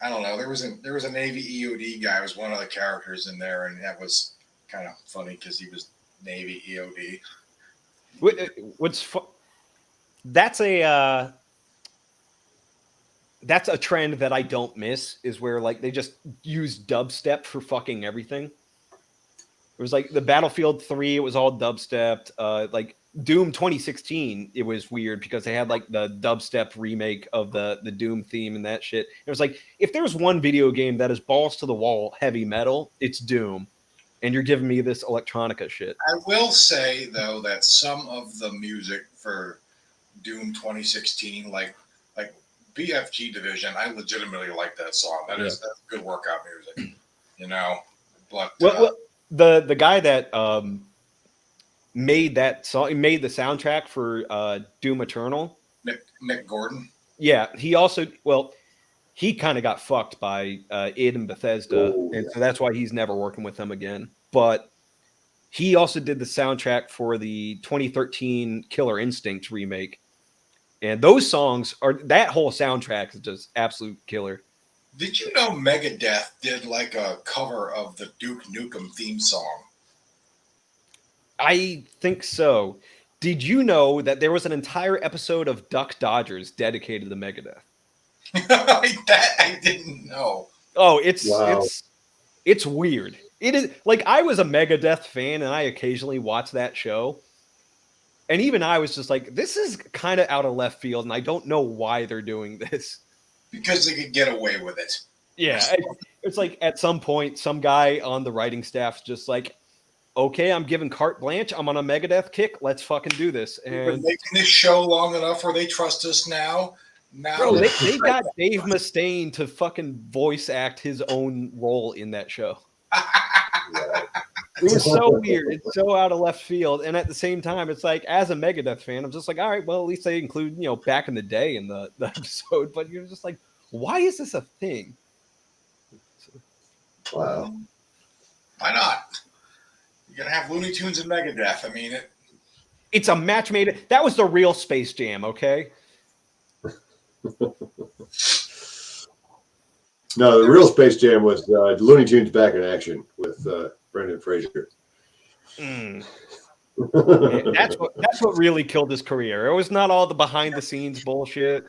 don't know, there was a Navy EOD guy, was one of the characters in there, and that was kind of funny because he was Navy EOD. That's a trend that I don't miss, is where like they just use dubstep for fucking everything. It was like the Battlefield 3, it was all dubstep. Like Doom 2016, it was weird because they had like the dubstep remake of the Doom theme and that shit. It was like, if there's one video game that is balls to the wall heavy metal, it's Doom. And you're giving me this electronica shit. I will say, though, that some of the music for Doom 2016, like BFG Division, I legitimately like that song. That's good workout music, But Well, the guy that made that song, he made the soundtrack for Doom Eternal. Mick Gordon. Yeah, he kind of got fucked by id and Bethesda, and so that's why he's never working with them again. But he also did the soundtrack for the 2013 Killer Instinct remake, and those songs that whole soundtrack is just absolute killer. Did you know Megadeth did like a cover of the Duke Nukem theme song? I think so. Did you know that there was an entire episode of Duck Dodgers dedicated to Megadeth? That I didn't know. Oh, Wow. it's weird. It is like I was a Megadeth fan and I occasionally watch that show. And even I was just like, this is kind of out of left field, and I don't know why they're doing this. Because they could get away with it. Yeah, it's like at some point, some guy on the writing staff's just like, okay, I'm giving carte blanche. I'm on a Megadeth kick. Let's fucking do this. We've been And making this show long enough where they trust us now. bro, they got Dave Mustaine to fucking voice act his own role in that show. It was so weird. It's so out of left field. And at the same time, it's like, as a Megadeth fan, I'm just like, all right, well, at least they include, back in the day in the episode. But you're just like, why is this a thing? Wow. Why not? You're going to have Looney Tunes and Megadeth. I mean, it's a match made. That was the real Space Jam, okay? No, the real Space Jam was Looney Tunes Back in Action with Brendan Fraser. Man, that's what really killed his career. It was not all the behind the scenes bullshit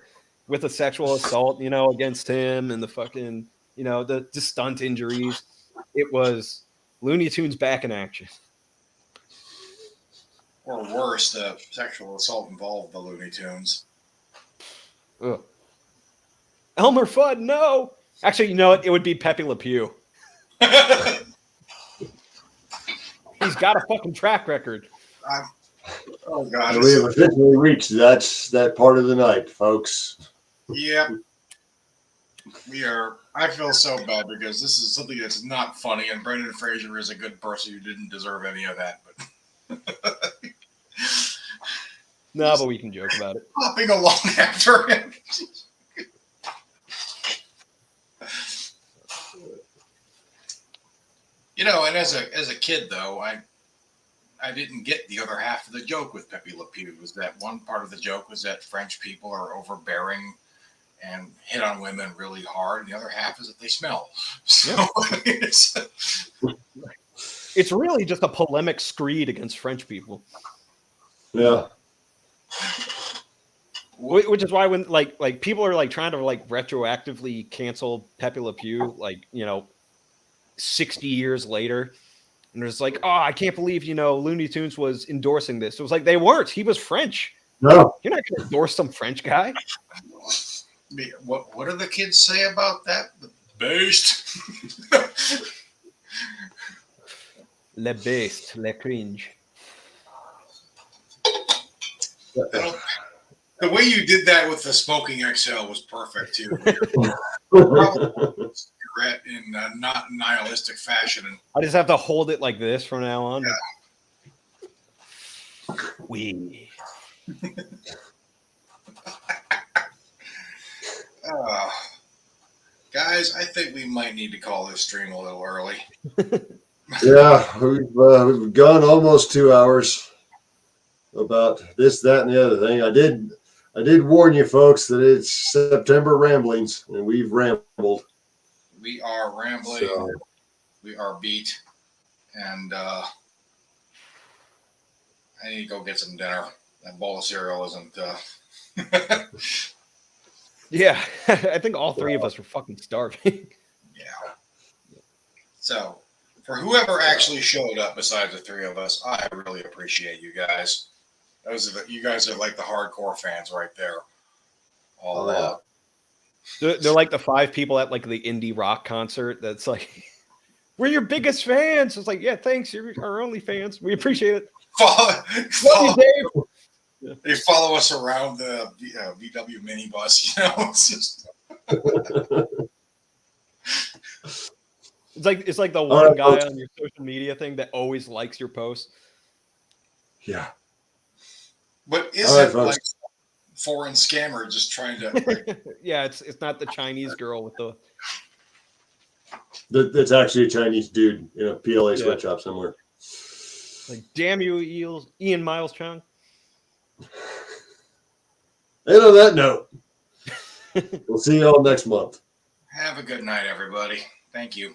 with the sexual assault, against him and the fucking, the stunt injuries. It was Looney Tunes Back in Action. or worse, the sexual assault involved the Looney Tunes. Ugh. Elmer Fudd, no. Actually, you know what? It would be Pepe Le Pew. He's got a fucking track record. Oh God! We have officially reached that part of the night, folks. Yep. We are. I feel so bad because this is something that's not funny, and Brendan Fraser is a good person who didn't deserve any of that. But No, but we can joke about it. hopping along after him. And as a kid though, I didn't get the other half of the joke with Pepe Le Pew. Was that one part of the joke was that French people are overbearing and hit on women really hard, and the other half is that they smell. So yep. It's really just a polemic screed against French people. Yeah. Which is why when like people are like trying to like retroactively cancel Pepe Le Pew, 60 years later, and it's like, oh, I can't believe Looney Tunes was endorsing this. It was like they weren't. He was French. No. You're not going to endorse some French guy. What do the kids say about that? Based. Le best, le cringe. The way you did that with the smoking XL was perfect too. Cigarette in a not nihilistic fashion. And I just have to hold it like this from now on. Yeah. We. Guys, I think we might need to call this stream a little early. Yeah, we've gone almost 2 hours about this, that, and the other thing. I did warn you folks that it's September ramblings, and we've rambled. We are rambling. So. We are beat, and I need to go get some dinner. That bowl of cereal isn't. Yeah, I think all three of us were fucking starving. Yeah. So, for whoever actually showed up besides the three of us, I really appreciate you guys. You guys are like the hardcore fans right there. They're like the 5 people at like the indie rock concert. That's like, we're your biggest fans. It's like, yeah, thanks. You're our only fans. We appreciate it. Follow, Dave. Yeah. They follow us around the VW minibus. It's just. It's like the All one right, guy folks. on your social media thing that always likes your posts. Yeah. But is All right, it folks. like foreign scammer just trying to like, Yeah, it's not the Chinese girl with the That's actually a Chinese dude in a PLA Yeah. sweatshop somewhere. like damn you, Ian Miles Chung. And on that note, we'll see you all next month. have a good night, everybody. Thank you.